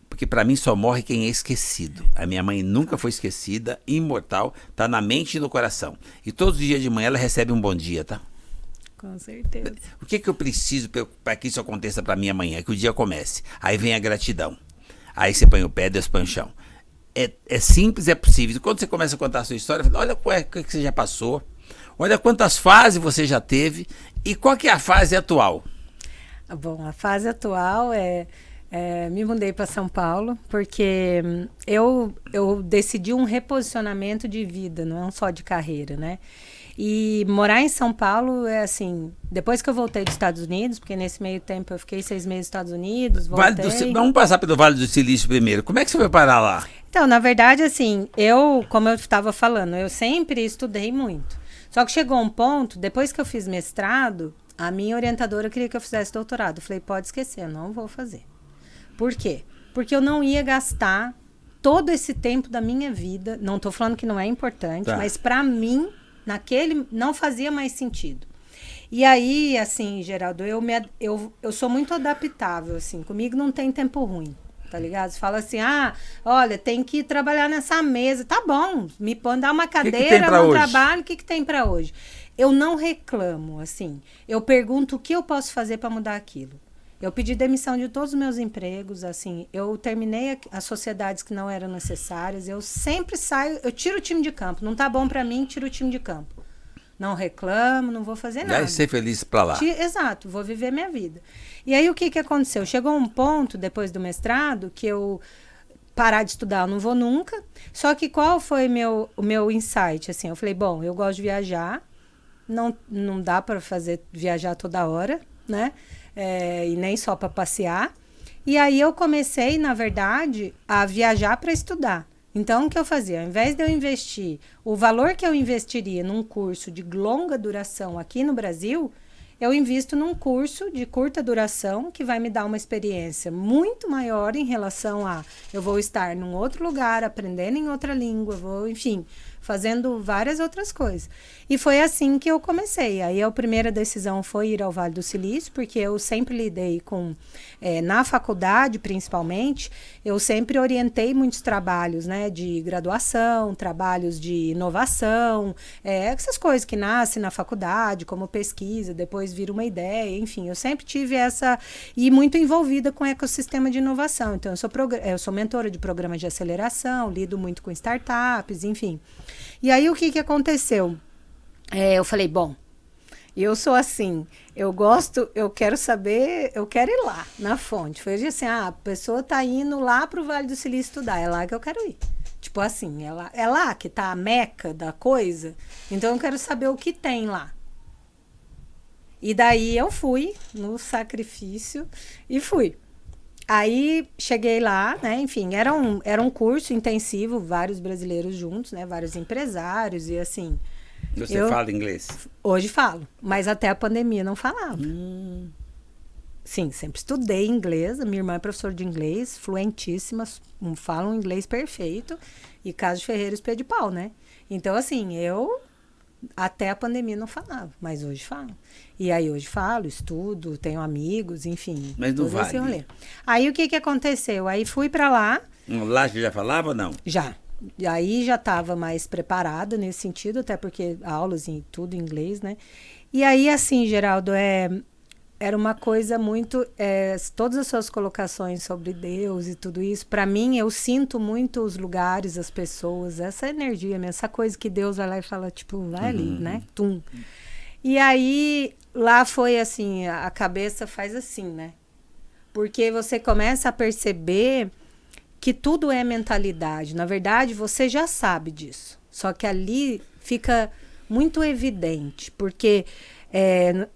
Porque para mim só morre quem é esquecido. A minha mãe nunca foi esquecida, imortal, está na mente e no coração. E todos os dias de manhã ela recebe um bom dia, tá? Com certeza. O que eu preciso para que isso aconteça para mim amanhã? Que o dia comece. Aí vem a gratidão. Aí você põe o pé, Deus põe o chão. É simples, é possível. Quando você começa a contar a sua história, fala, olha o que você já passou, olha quantas fases você já teve e qual que é a fase atual. Bom, a fase atual me mudei para São Paulo porque eu decidi um reposicionamento de vida, não só de carreira, né? E morar em São Paulo é assim, depois que eu voltei dos Estados Unidos, porque nesse meio tempo eu fiquei 6 meses nos Estados Unidos, voltei... Vamos passar pelo Vale do Silício primeiro. Como é que você foi parar lá? Então, na verdade, assim, como eu estava falando, eu sempre estudei muito. Só que chegou um ponto, depois que eu fiz mestrado, a minha orientadora queria que eu fizesse doutorado. Eu falei, pode esquecer, eu não vou fazer. Por quê? Porque eu não ia gastar todo esse tempo da minha vida, não estou falando que não é importante, mas para mim, naquele, não fazia mais sentido. E aí, assim, Geraldo, eu sou muito adaptável, assim, comigo não tem tempo ruim, tá ligado? Você fala assim, olha, tem que trabalhar nessa mesa, tá bom, me põe, dá uma cadeira, no trabalho, o que tem para hoje? Eu não reclamo, assim, eu pergunto o que eu posso fazer para mudar aquilo. Eu pedi demissão de todos os meus empregos, assim, eu terminei as sociedades que não eram necessárias, eu sempre saio, eu tiro o time de campo, não tá bom para mim, tiro o time de campo. Não reclamo, não vou fazer nada. Vai ser feliz pra lá. Exato, vou viver minha vida. E aí o que aconteceu? Chegou um ponto, depois do mestrado, que eu parar de estudar, eu não vou nunca. Só que qual foi o meu insight? Assim, eu falei, bom, eu gosto de viajar, não dá para viajar toda hora, né? E nem só para passear. E aí eu comecei, na verdade, a viajar para estudar. Então, o que eu fazia? Ao invés de eu investir o valor que eu investiria num curso de longa duração aqui no Brasil, eu invisto num curso de curta duração que vai me dar uma experiência muito maior em relação a eu vou estar num outro lugar, aprendendo em outra língua, enfim, fazendo várias outras coisas. E foi assim que eu comecei. Aí a primeira decisão foi ir ao Vale do Silício, porque eu sempre lidei com, na faculdade principalmente, eu sempre orientei muitos trabalhos, né, de graduação, trabalhos de inovação, essas coisas que nascem na faculdade, como pesquisa, depois vira uma ideia, enfim, eu sempre tive e muito envolvida com o ecossistema de inovação. Então, eu sou mentora de programas de aceleração, lido muito com startups, enfim. E aí, o que aconteceu? Eu falei, bom, eu sou assim, eu quero saber, eu quero ir lá, na fonte. Foi assim, a pessoa tá indo lá pro Vale do Silício estudar, é lá que eu quero ir. Tipo assim, é lá que tá a meca da coisa, então eu quero saber o que tem lá. E daí eu fui no sacrifício e fui. Aí cheguei lá, né? Enfim, era um curso intensivo, vários brasileiros juntos, né? Vários empresários e assim. Você fala inglês? Hoje falo, mas até a pandemia não falava. Sim, sempre estudei inglês. A minha irmã é professora de inglês, fluentíssima, fala um inglês perfeito. E Caso de Ferreira, espelho de pau, né? Então, assim, eu até a pandemia não falava, mas hoje falo. E aí hoje falo, estudo, tenho amigos, enfim. Mas não vale. Aí o que aconteceu? Aí fui para lá. Lá você já falava ou não? Já. E aí já estava mais preparada nesse sentido, até porque aulas em tudo em inglês, né? E aí, assim, Geraldo, era uma coisa muito... todas as suas colocações sobre Deus e tudo isso, para mim, eu sinto muito os lugares, as pessoas, essa energia mesmo, essa coisa que Deus vai lá e fala, tipo, vai ali, né? Tum. E aí, lá foi assim, a cabeça faz assim, né? Porque você começa a perceber que tudo é mentalidade. Na verdade, você já sabe disso. Só que ali fica muito evidente, porque...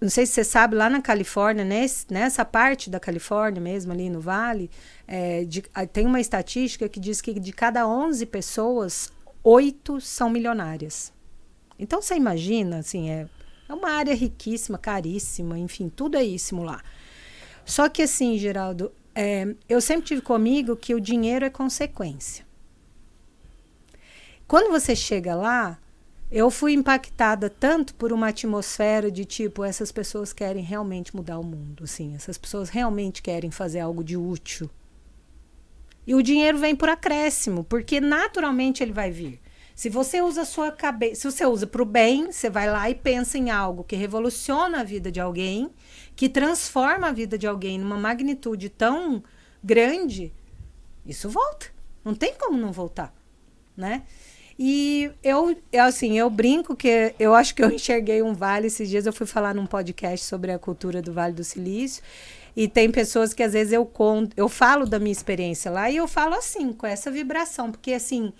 não sei se você sabe, lá na Califórnia, nessa parte da Califórnia mesmo, ali no Vale, tem uma estatística que diz que de cada 11 pessoas, 8 são milionárias. Então, você imagina, assim, é uma área riquíssima, caríssima, enfim, tudo é íssimo lá. Só que, assim, Geraldo, eu sempre tive comigo que o dinheiro é consequência. Quando você chega lá, eu fui impactada tanto por uma atmosfera de tipo, essas pessoas querem realmente mudar o mundo, assim, essas pessoas realmente querem fazer algo de útil. E o dinheiro vem por acréscimo, porque naturalmente ele vai vir. Se você usa a sua cabeça, se você usa para o bem, você vai lá e pensa em algo que revoluciona a vida de alguém, que transforma a vida de alguém numa magnitude tão grande, isso volta. Não tem como não voltar, né? E eu brinco que eu acho que eu enxerguei um vale. Esses dias eu fui falar num podcast sobre a cultura do Vale do Silício. E tem pessoas que às vezes eu falo da minha experiência lá e eu falo assim, com essa vibração. Porque assim,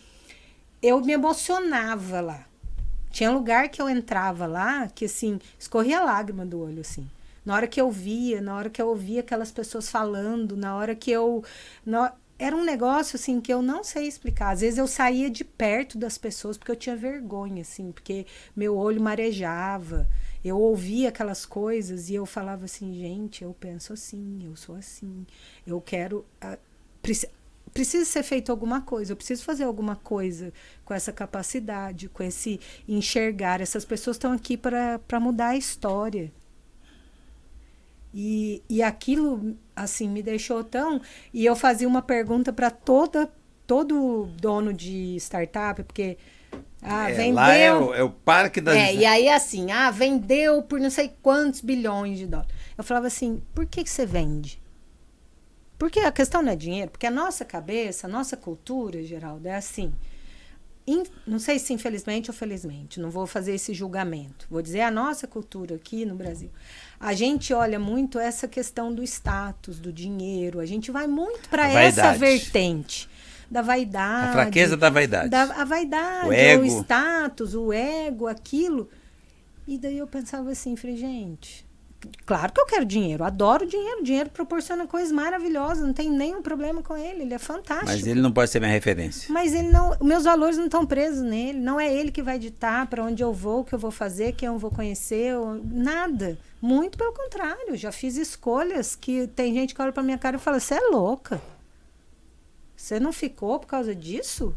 eu me emocionava lá. Tinha lugar que eu entrava lá que assim, escorria lágrima do olho, assim. Na hora que eu ouvia aquelas pessoas falando, na hora que era um negócio, assim, que eu não sei explicar. Às vezes eu saía de perto das pessoas porque eu tinha vergonha, assim, porque meu olho marejava. Eu ouvia aquelas coisas e eu falava assim, gente, eu penso assim, eu sou assim, eu quero... precisa ser feito alguma coisa, eu preciso fazer alguma coisa com essa capacidade, com esse enxergar. Essas pessoas estão aqui para mudar a história. E aquilo, assim, me deixou tão... E eu fazia uma pergunta para todo dono de startup, porque... vendeu... Lá é o parque da... e aí assim, vendeu por não sei quantos bilhões de dólares. Eu falava assim, por que você vende? Porque a questão não é dinheiro, porque a nossa cabeça, a nossa cultura, Geraldo, é assim. Não sei se infelizmente ou felizmente, não vou fazer esse julgamento. Vou dizer a nossa cultura aqui no Brasil. A gente olha muito essa questão do status, do dinheiro. A gente vai muito para essa vertente da vaidade. A fraqueza da vaidade. A vaidade, o ego. O status, o ego, aquilo. E daí eu pensava assim, falei, gente... Claro que eu quero dinheiro, adoro dinheiro. Dinheiro proporciona coisas maravilhosas, não tem nenhum problema com ele é fantástico. Mas ele não pode ser minha referência. Mas ele não, meus valores não estão presos nele, não é ele que vai ditar para onde eu vou, o que eu vou fazer, quem eu vou conhecer, nada. Muito pelo contrário, já fiz escolhas que tem gente que olha para minha cara e fala, você é louca? Você não ficou por causa disso?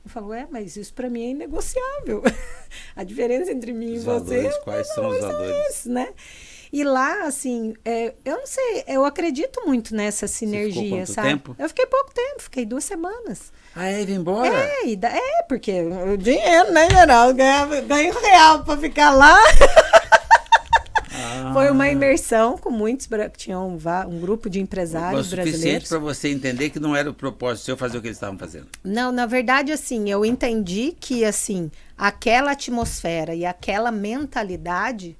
Eu falo, mas isso para mim é inegociável. A diferença entre mim e você... Quais são os valores? Esses, né? E lá, assim, eu não sei, eu acredito muito nessa sinergia, Você ficou quanto sabe? tempo? Eu fiquei pouco tempo, fiquei 2 semanas. Veio embora? Porque o dinheiro, né, Geraldo? Ganho real pra ficar lá. Foi uma imersão com muitos, tinha um grupo de empresários brasileiros. O suficiente para você entender que não era o propósito seu fazer o que eles estavam fazendo. Não, na verdade, assim, eu entendi que, assim, aquela atmosfera e aquela mentalidade...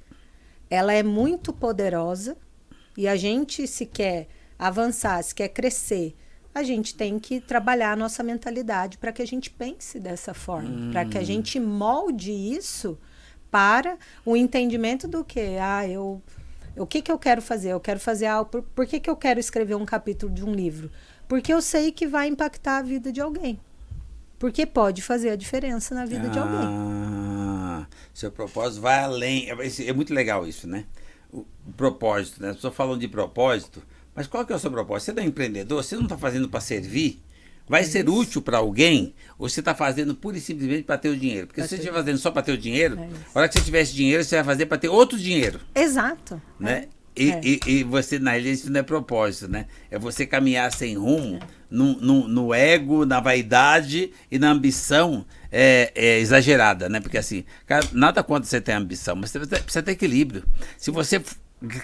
ela é muito poderosa e a gente, se quer avançar, se quer crescer, a gente tem que trabalhar a nossa mentalidade para que a gente pense dessa forma, para que a gente molde isso para o entendimento do que? O que eu quero fazer? Eu quero fazer algo... Por que eu quero escrever um capítulo de um livro? Porque eu sei que vai impactar a vida de alguém. Porque pode fazer a diferença na vida de alguém. Seu propósito vai além. É muito legal isso, né? O propósito, né? As pessoas falam de propósito, mas qual que é o seu propósito? Você é um empreendedor, você não está fazendo para servir? Vai ser útil para alguém? Ou você está fazendo pura e simplesmente para ter o dinheiro? Porque se você estiver fazendo só para ter o dinheiro, a hora que você tivesse dinheiro, você vai fazer para ter outro dinheiro. Exato. Né? E você, na realidade, isso não é propósito, né? É você caminhar sem rumo, no ego, na vaidade e na ambição exagerada, né? Porque assim, cara, nada contra você ter ambição, mas você precisa ter equilíbrio. Se você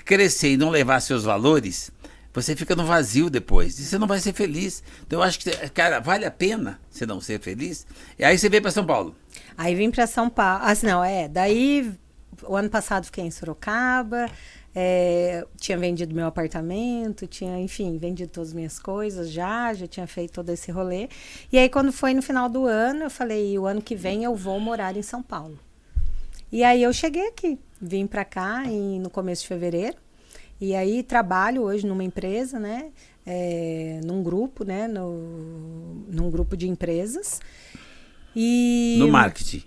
crescer e não levar seus valores, você fica no vazio depois, e você não vai ser feliz. Então eu acho que, cara, vale a pena você não ser feliz. E aí você veio para São Paulo. Aí vim para São Paulo. Daí o ano passado fiquei em Sorocaba. Tinha vendido meu apartamento, enfim, vendido todas as minhas coisas, já tinha feito todo esse rolê. E aí, quando foi no final do ano, eu falei, o ano que vem eu vou morar em São Paulo. E aí eu cheguei aqui, vim para cá no começo de fevereiro, e aí trabalho hoje numa empresa, né, num grupo, né, num grupo de empresas. E no marketing.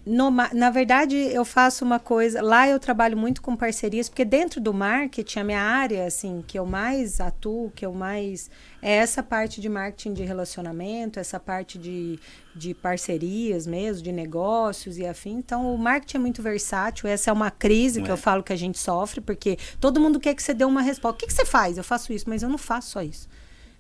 Na verdade, eu faço uma coisa... Lá eu trabalho muito com parcerias, porque dentro do marketing, a minha área, assim, que eu mais atuo, é essa parte de marketing de relacionamento, essa parte de parcerias mesmo, de negócios e afim. Então, o marketing é muito versátil. Essa é uma crise que eu falo que a gente sofre, porque todo mundo quer que você dê uma resposta. O que você faz? Eu faço isso, mas eu não faço só isso.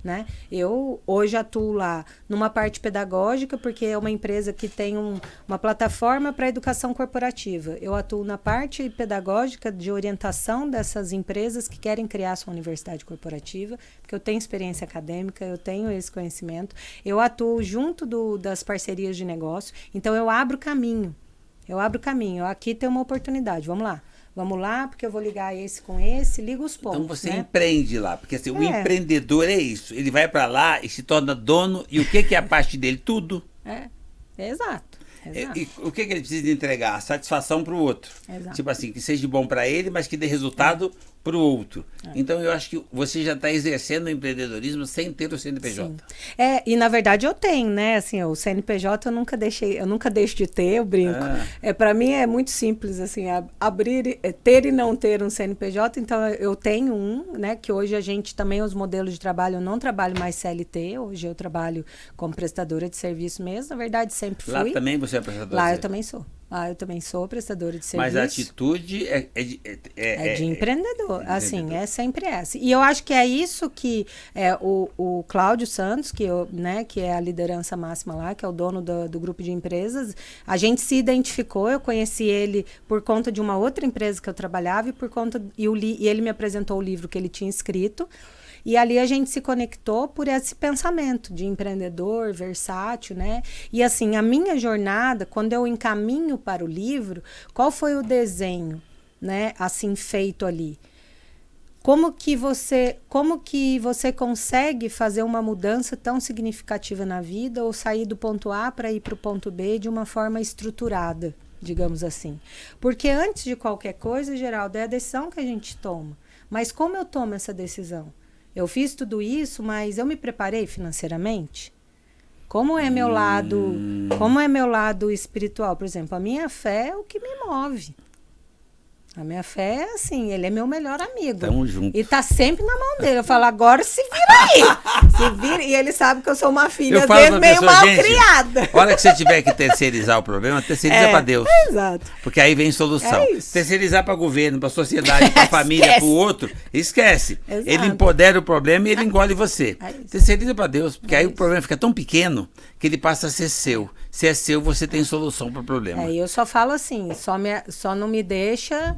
Né? Eu hoje atuo lá numa parte pedagógica, porque é uma empresa que tem uma plataforma para educação corporativa. Eu atuo na parte pedagógica de orientação dessas empresas que querem criar sua universidade corporativa, porque eu tenho experiência acadêmica, eu tenho esse conhecimento. Eu atuo junto das parcerias de negócio, então eu abro caminho. Aqui tem uma oportunidade, vamos lá, porque eu vou ligar esse com esse, liga os pontos. Então você empreende lá, porque assim, o empreendedor é isso, ele vai para lá e se torna dono, e o que é a parte dele? Tudo. Exato. E o que ele precisa entregar? A satisfação para o outro. Exato. Tipo assim, que seja bom para ele, mas que dê resultado para o outro. Então eu acho que você já está exercendo o empreendedorismo sem ter o CNPJ. Sim. E na verdade eu tenho, né? Assim, o CNPJ eu nunca deixo de ter, eu brinco. Para mim é muito simples, assim, ter e não ter um CNPJ, então eu tenho um, né? Que hoje a gente também, os modelos de trabalho, eu não trabalho mais CLT, hoje eu trabalho como prestadora de serviço mesmo, na verdade sempre fui. Lá também você é prestadora? Lá eu também sou. Eu também sou prestadora de serviço. Mas a atitude é de empreendedor. Assim, é sempre essa. E eu acho que é isso que o Cláudio Santos, que é a liderança máxima lá, que é o dono do grupo de empresas, a gente se identificou. Eu conheci ele por conta de uma outra empresa que eu trabalhava e ele me apresentou o livro que ele tinha escrito. E ali a gente se conectou por esse pensamento de empreendedor, versátil, né? E assim, a minha jornada, quando eu encaminho para o livro, qual foi o desenho, né? Assim, feito ali? Como que você consegue fazer uma mudança tão significativa na vida ou sair do ponto A para ir para o ponto B de uma forma estruturada, digamos assim? Porque antes de qualquer coisa, Geraldo, é a decisão que a gente toma. Mas como eu tomo essa decisão? Eu fiz tudo isso, mas eu me preparei financeiramente? Como é meu lado espiritual? Por exemplo, a minha fé é o que me move. A minha fé é assim, ele é meu melhor amigo. Tamo junto. E tá sempre na mão dele. Eu falo, agora se vira aí. Se vira. E ele sabe que eu sou uma filha, às vezes, meio mal criada. A hora que você tiver que terceirizar o problema, terceiriza pra Deus. Exato. Porque aí vem solução. Terceirizar pra governo, pra sociedade, pra família, pro outro, esquece. Exato. Ele empodera o problema e ele engole você. Terceiriza pra Deus, porque aí o problema fica tão pequeno que ele passa a ser seu. Se é seu, você tem solução pro problema. Eu só falo assim, só não me deixa...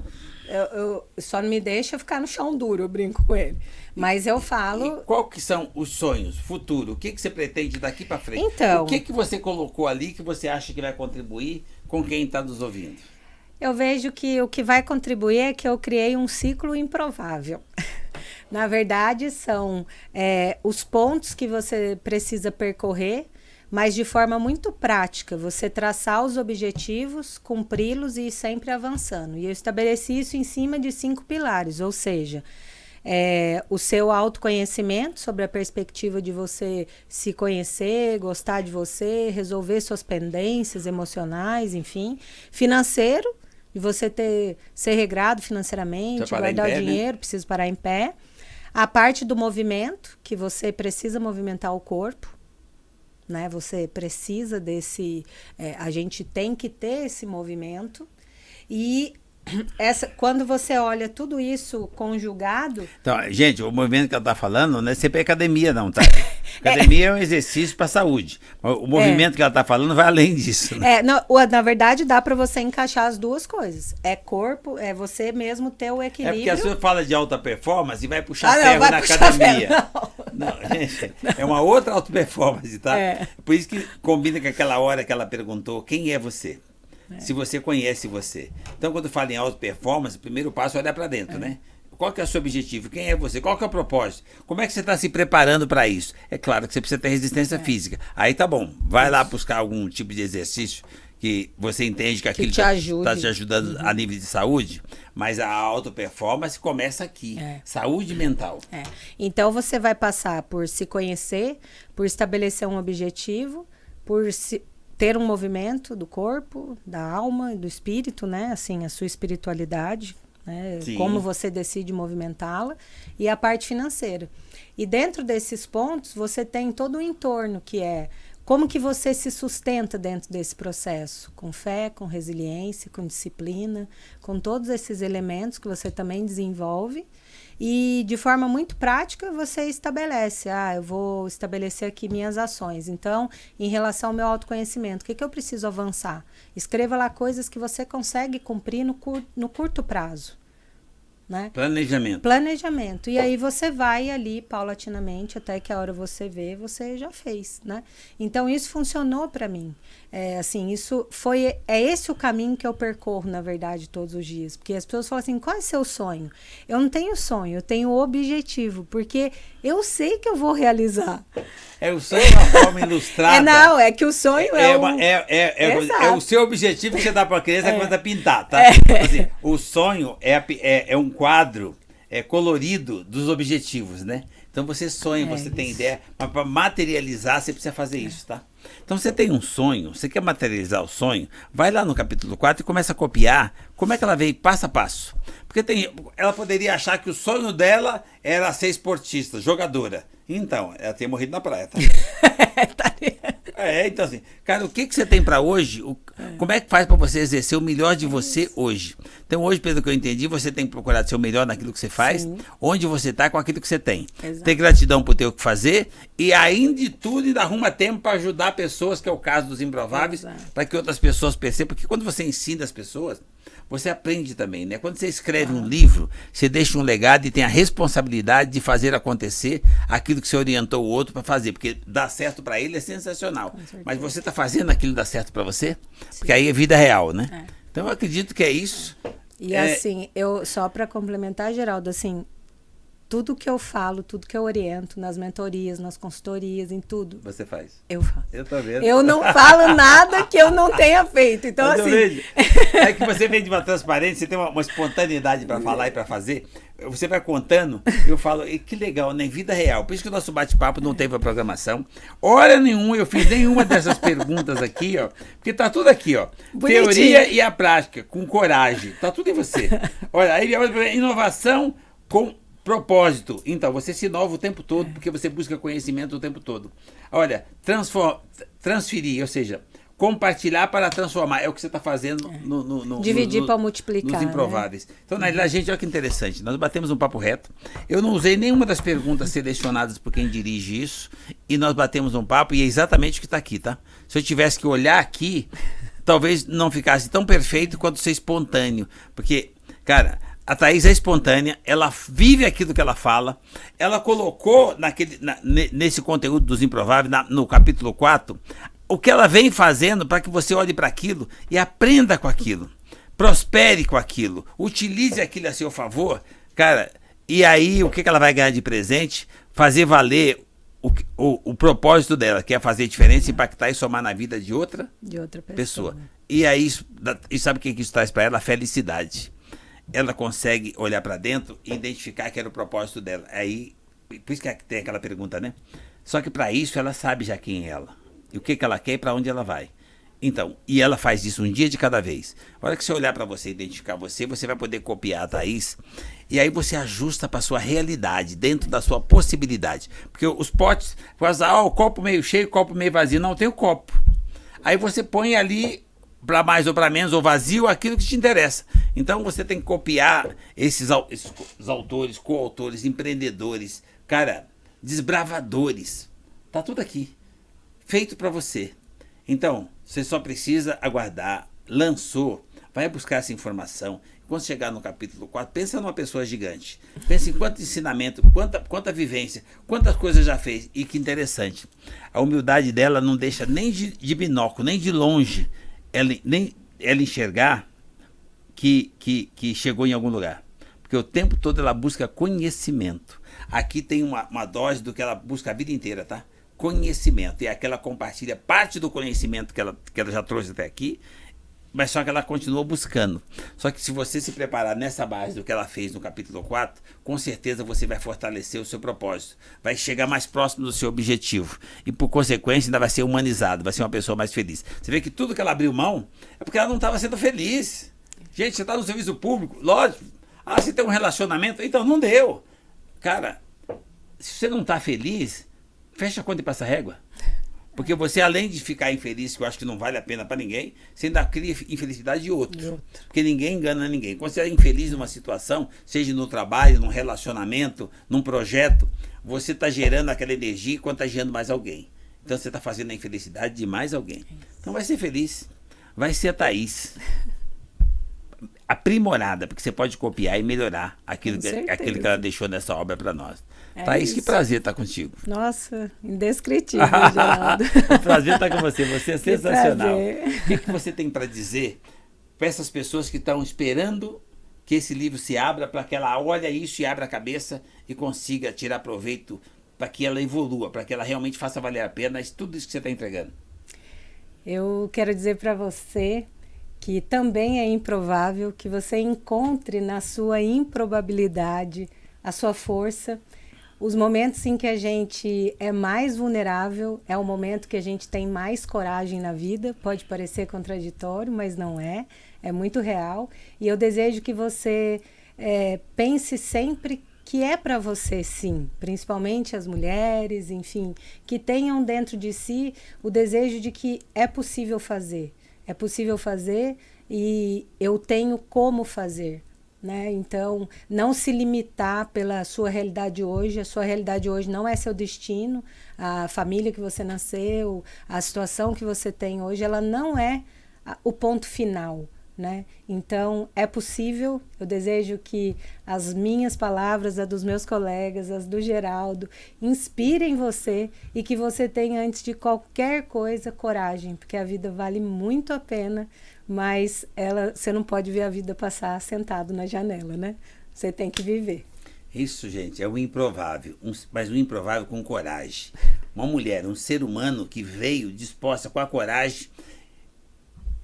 só não me deixa ficar no chão duro, eu brinco com ele. Mas eu falo... E qual que são os sonhos, futuro? O que você pretende daqui para frente? Então... O que você colocou ali que você acha que vai contribuir com quem está nos ouvindo? Eu vejo que o que vai contribuir é que eu criei um ciclo improvável. Na verdade, são os pontos que você precisa percorrer, mas de forma muito prática, você traçar os objetivos, cumpri-los e ir sempre avançando. E eu estabeleci isso em cima de 5 pilares, ou seja, o seu autoconhecimento, sobre a perspectiva de você se conhecer, gostar de você, resolver suas pendências emocionais, enfim. Financeiro, de você ser regrado financeiramente, guardar o dinheiro, precisa parar em pé. A parte do movimento, que você precisa movimentar o corpo. Né? Você precisa desse... a gente tem que ter esse movimento. E quando você olha tudo isso conjugado... Então, gente, o movimento que ela está falando não é sempre academia, não, tá? Academia é um exercício para a saúde. O movimento que ela está falando vai além disso. Né? Na verdade, dá para você encaixar as duas coisas. É corpo, é você mesmo ter o equilíbrio. É porque a senhora fala de alta performance e vai puxar ferro na academia. Não, gente, é uma outra alta performance, tá? Por isso que combina com aquela hora que ela perguntou, quem é você? Se você conhece você. Então, quando fala em alta performance, o primeiro passo é olhar para dentro, né? Qual que é o seu objetivo? Quem é você? Qual que é o propósito? Como é que você está se preparando para isso? É claro que você precisa ter resistência física. Aí tá bom, vai lá buscar algum tipo de exercício que você entende que aquilo está te ajudando a nível de saúde, mas a alta performance começa aqui, saúde mental. Então você vai passar por se conhecer, por estabelecer um objetivo, por ter um movimento do corpo, da alma, do espírito, né? Assim, a sua espiritualidade, né? Como você decide movimentá-la, e a parte financeira. E dentro desses pontos, você tem todo o entorno, que é como que você se sustenta dentro desse processo, com fé, com resiliência, com disciplina, com todos esses elementos que você também desenvolve. E de forma muito prática você estabelece, eu vou estabelecer aqui minhas ações. Então, em relação ao meu autoconhecimento, o que eu preciso avançar? Escreva lá coisas que você consegue cumprir no curto prazo. Né? Planejamento. E aí você vai ali paulatinamente até que a hora você vê, você já fez, né? Então isso funcionou para mim. É esse o caminho que eu percorro, na verdade, todos os dias. Porque as pessoas falam assim, qual é o seu sonho? Eu não tenho sonho, eu tenho objetivo, porque eu sei que eu vou realizar. O sonho é uma forma ilustrada. É que o sonho é o seu objetivo que você dá para a criança quando vai pintar, tá? Assim, o sonho é um quadro colorido dos objetivos, né? Então você sonha, você tem isso. ideia, mas para materializar você precisa fazer isso, tá? Então você tem um sonho, você quer materializar o sonho, vai lá no capítulo 4 e começa a copiar como é que ela veio passo a passo. Porque ela poderia achar que o sonho dela era ser esportista, jogadora. Então, ela tinha morrido na praia, tá? Então assim, cara, o que você tem pra hoje? Como é que faz pra você exercer o melhor de você hoje? Então hoje, pelo que eu entendi, você tem que procurar ser o melhor naquilo que você faz, sim, onde você tá com aquilo que você tem. Exato. Ter gratidão por ter o que fazer e ainda de tudo ainda arruma tempo para ajudar pessoas, que é o caso dos Improváveis, para que outras pessoas percebam, porque quando você ensina as pessoas, você aprende também, né? Quando você escreve um livro, você deixa um legado e tem a responsabilidade de fazer acontecer aquilo que você orientou o outro para fazer, porque dar certo para ele é sensacional. Mas você está fazendo aquilo dar certo para você? Sim. Porque aí é vida real, né? Então eu acredito que é isso. E assim, só para complementar, Geraldo, assim, tudo que eu falo, tudo que eu oriento nas mentorias, nas consultorias, em tudo. Você faz? Eu faço. Eu tô vendo. Eu não falo nada que eu não tenha feito. Então, mas assim. É que você vem de uma transparência, você tem uma espontaneidade para falar e para fazer. Você vai contando, eu falo, que legal, né? Vida real. Por isso que o nosso bate-papo não teve a programação. Hora nenhuma eu fiz nenhuma dessas perguntas aqui, ó. Porque tá tudo aqui, ó. Bonitinho. Teoria e a prática, com coragem. Tá tudo em você. Olha, aí inovação com propósito. Então, você se inova o tempo todo, porque você busca conhecimento o tempo todo. Olha, transferir, ou seja, compartilhar para transformar. É o que você está fazendo no dividir para multiplicar. Nos Improváveis. Né? Então, na realidade, gente, olha que interessante. Nós batemos um papo reto. Eu não usei nenhuma das perguntas selecionadas por quem dirige isso. E nós batemos um papo e é exatamente o que está aqui, tá? Se eu tivesse que olhar aqui, talvez não ficasse tão perfeito quanto ser espontâneo. Porque, cara, a Thaís é espontânea, ela vive aquilo que ela fala, ela colocou nesse conteúdo dos Improváveis, no capítulo 4, o que ela vem fazendo para que você olhe para aquilo e aprenda com aquilo, prospere com aquilo, utilize aquilo a seu favor, cara, e aí o que ela vai ganhar de presente? Fazer valer o propósito dela, que é fazer diferença, impactar e somar na vida de outra pessoa. E aí, sabe o que isso traz para ela? A felicidade. Ela consegue olhar para dentro e identificar que era o propósito dela. Aí, por isso que tem aquela pergunta, né? Só que para isso ela sabe já quem é ela. E o que ela quer e para onde ela vai. Então, e ela faz isso um dia de cada vez. A hora que você olhar para você, identificar você vai poder copiar a Thaís. E aí você ajusta para sua realidade, dentro da sua possibilidade. Porque os potes, o copo meio cheio, copo meio vazio. Não, tem o copo. Aí você põe ali, para mais ou para menos, ou vazio, aquilo que te interessa. Então você tem que copiar esses autores, coautores, empreendedores, cara, desbravadores. Tá tudo aqui, feito para você. Então, você só precisa aguardar. Lançou, vai buscar essa informação. Quando chegar no capítulo 4, pensa numa pessoa gigante. Pensa em quanto ensinamento, quanta vivência, quantas coisas já fez. E que interessante, a humildade dela não deixa nem de binóculo, nem de longe, ela enxergar que chegou em algum lugar. Porque o tempo todo ela busca conhecimento. Aqui tem uma dose do que ela busca a vida inteira, tá? Conhecimento. E aqui ela compartilha parte do conhecimento que ela já trouxe até aqui, mas só que ela continua buscando. Só que se você se preparar nessa base do que ela fez no capítulo 4, com certeza você vai fortalecer o seu propósito. Vai chegar mais próximo do seu objetivo. E por consequência ainda vai ser humanizado, vai ser uma pessoa mais feliz. Você vê que tudo que ela abriu mão é porque ela não estava sendo feliz. Gente, você está no serviço público, lógico. Você tem um relacionamento, então não deu. Cara, se você não está feliz, fecha a conta e passa a régua. Porque você, além de ficar infeliz, que eu acho que não vale a pena para ninguém, você ainda cria infelicidade de outro. Porque ninguém engana ninguém. Quando você é infeliz numa situação, seja no trabalho, num relacionamento, num projeto, você está gerando aquela energia e contagiando mais alguém. Então você está fazendo a infelicidade de mais alguém. Então vai ser feliz. Vai ser a Thaís. Aprimorada, porque você pode copiar e melhorar aquilo que ela deixou nessa obra para nós. Thaís, que prazer estar contigo. Nossa, indescritível, Geraldo. O prazer estar com você. Você é sensacional. O que você tem para dizer para essas pessoas que estão esperando que esse livro se abra, para que ela olhe isso e abra a cabeça e consiga tirar proveito, para que ela evolua, para que ela realmente faça valer a pena tudo isso que você está entregando? Eu quero dizer para você que também é improvável que você encontre na sua improbabilidade a sua força. Os momentos em que a gente é mais vulnerável é o momento que a gente tem mais coragem na vida. Pode parecer contraditório, mas não é. É muito real. E eu desejo que você pense sempre que é para você, sim. Principalmente as mulheres, enfim, que tenham dentro de si o desejo de que é possível fazer. É possível fazer e eu tenho como fazer. Né? Então, não se limitar pela sua realidade hoje. A sua realidade hoje não é seu destino. A família que você nasceu, a situação que você tem hoje, ela não é o ponto final. Né? Então, é possível. Eu desejo que as minhas palavras, as dos meus colegas, as do Geraldo, inspirem você e que você tenha, antes de qualquer coisa, coragem, porque a vida vale muito a pena, mas você não pode ver a vida passar sentado na janela, né? Você tem que viver. Isso, gente, é o improvável, mas o improvável com coragem. Uma mulher, um ser humano que veio disposta com a coragem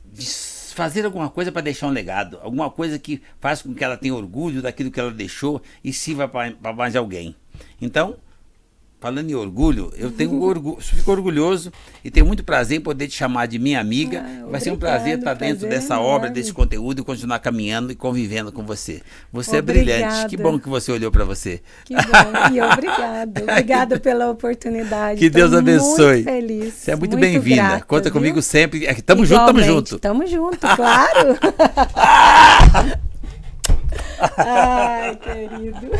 de fazer alguma coisa para deixar um legado, alguma coisa que faz com que ela tenha orgulho daquilo que ela deixou e sirva para mais alguém. Então, falando em orgulho, eu tenho orgulho, fico orgulhoso e tenho muito prazer em poder te chamar de minha amiga. Vai ser um prazer estar dentro dessa obra, desse conteúdo e continuar caminhando e convivendo com você. Você é brilhante. Que bom que você olhou para você. Que bom. E obrigado. Obrigada pela oportunidade. Que Deus abençoe. Muito feliz. Você é muito bem-vinda. Conta comigo sempre. Tamo junto, tamo junto. Tamo junto, claro. Ai, querido.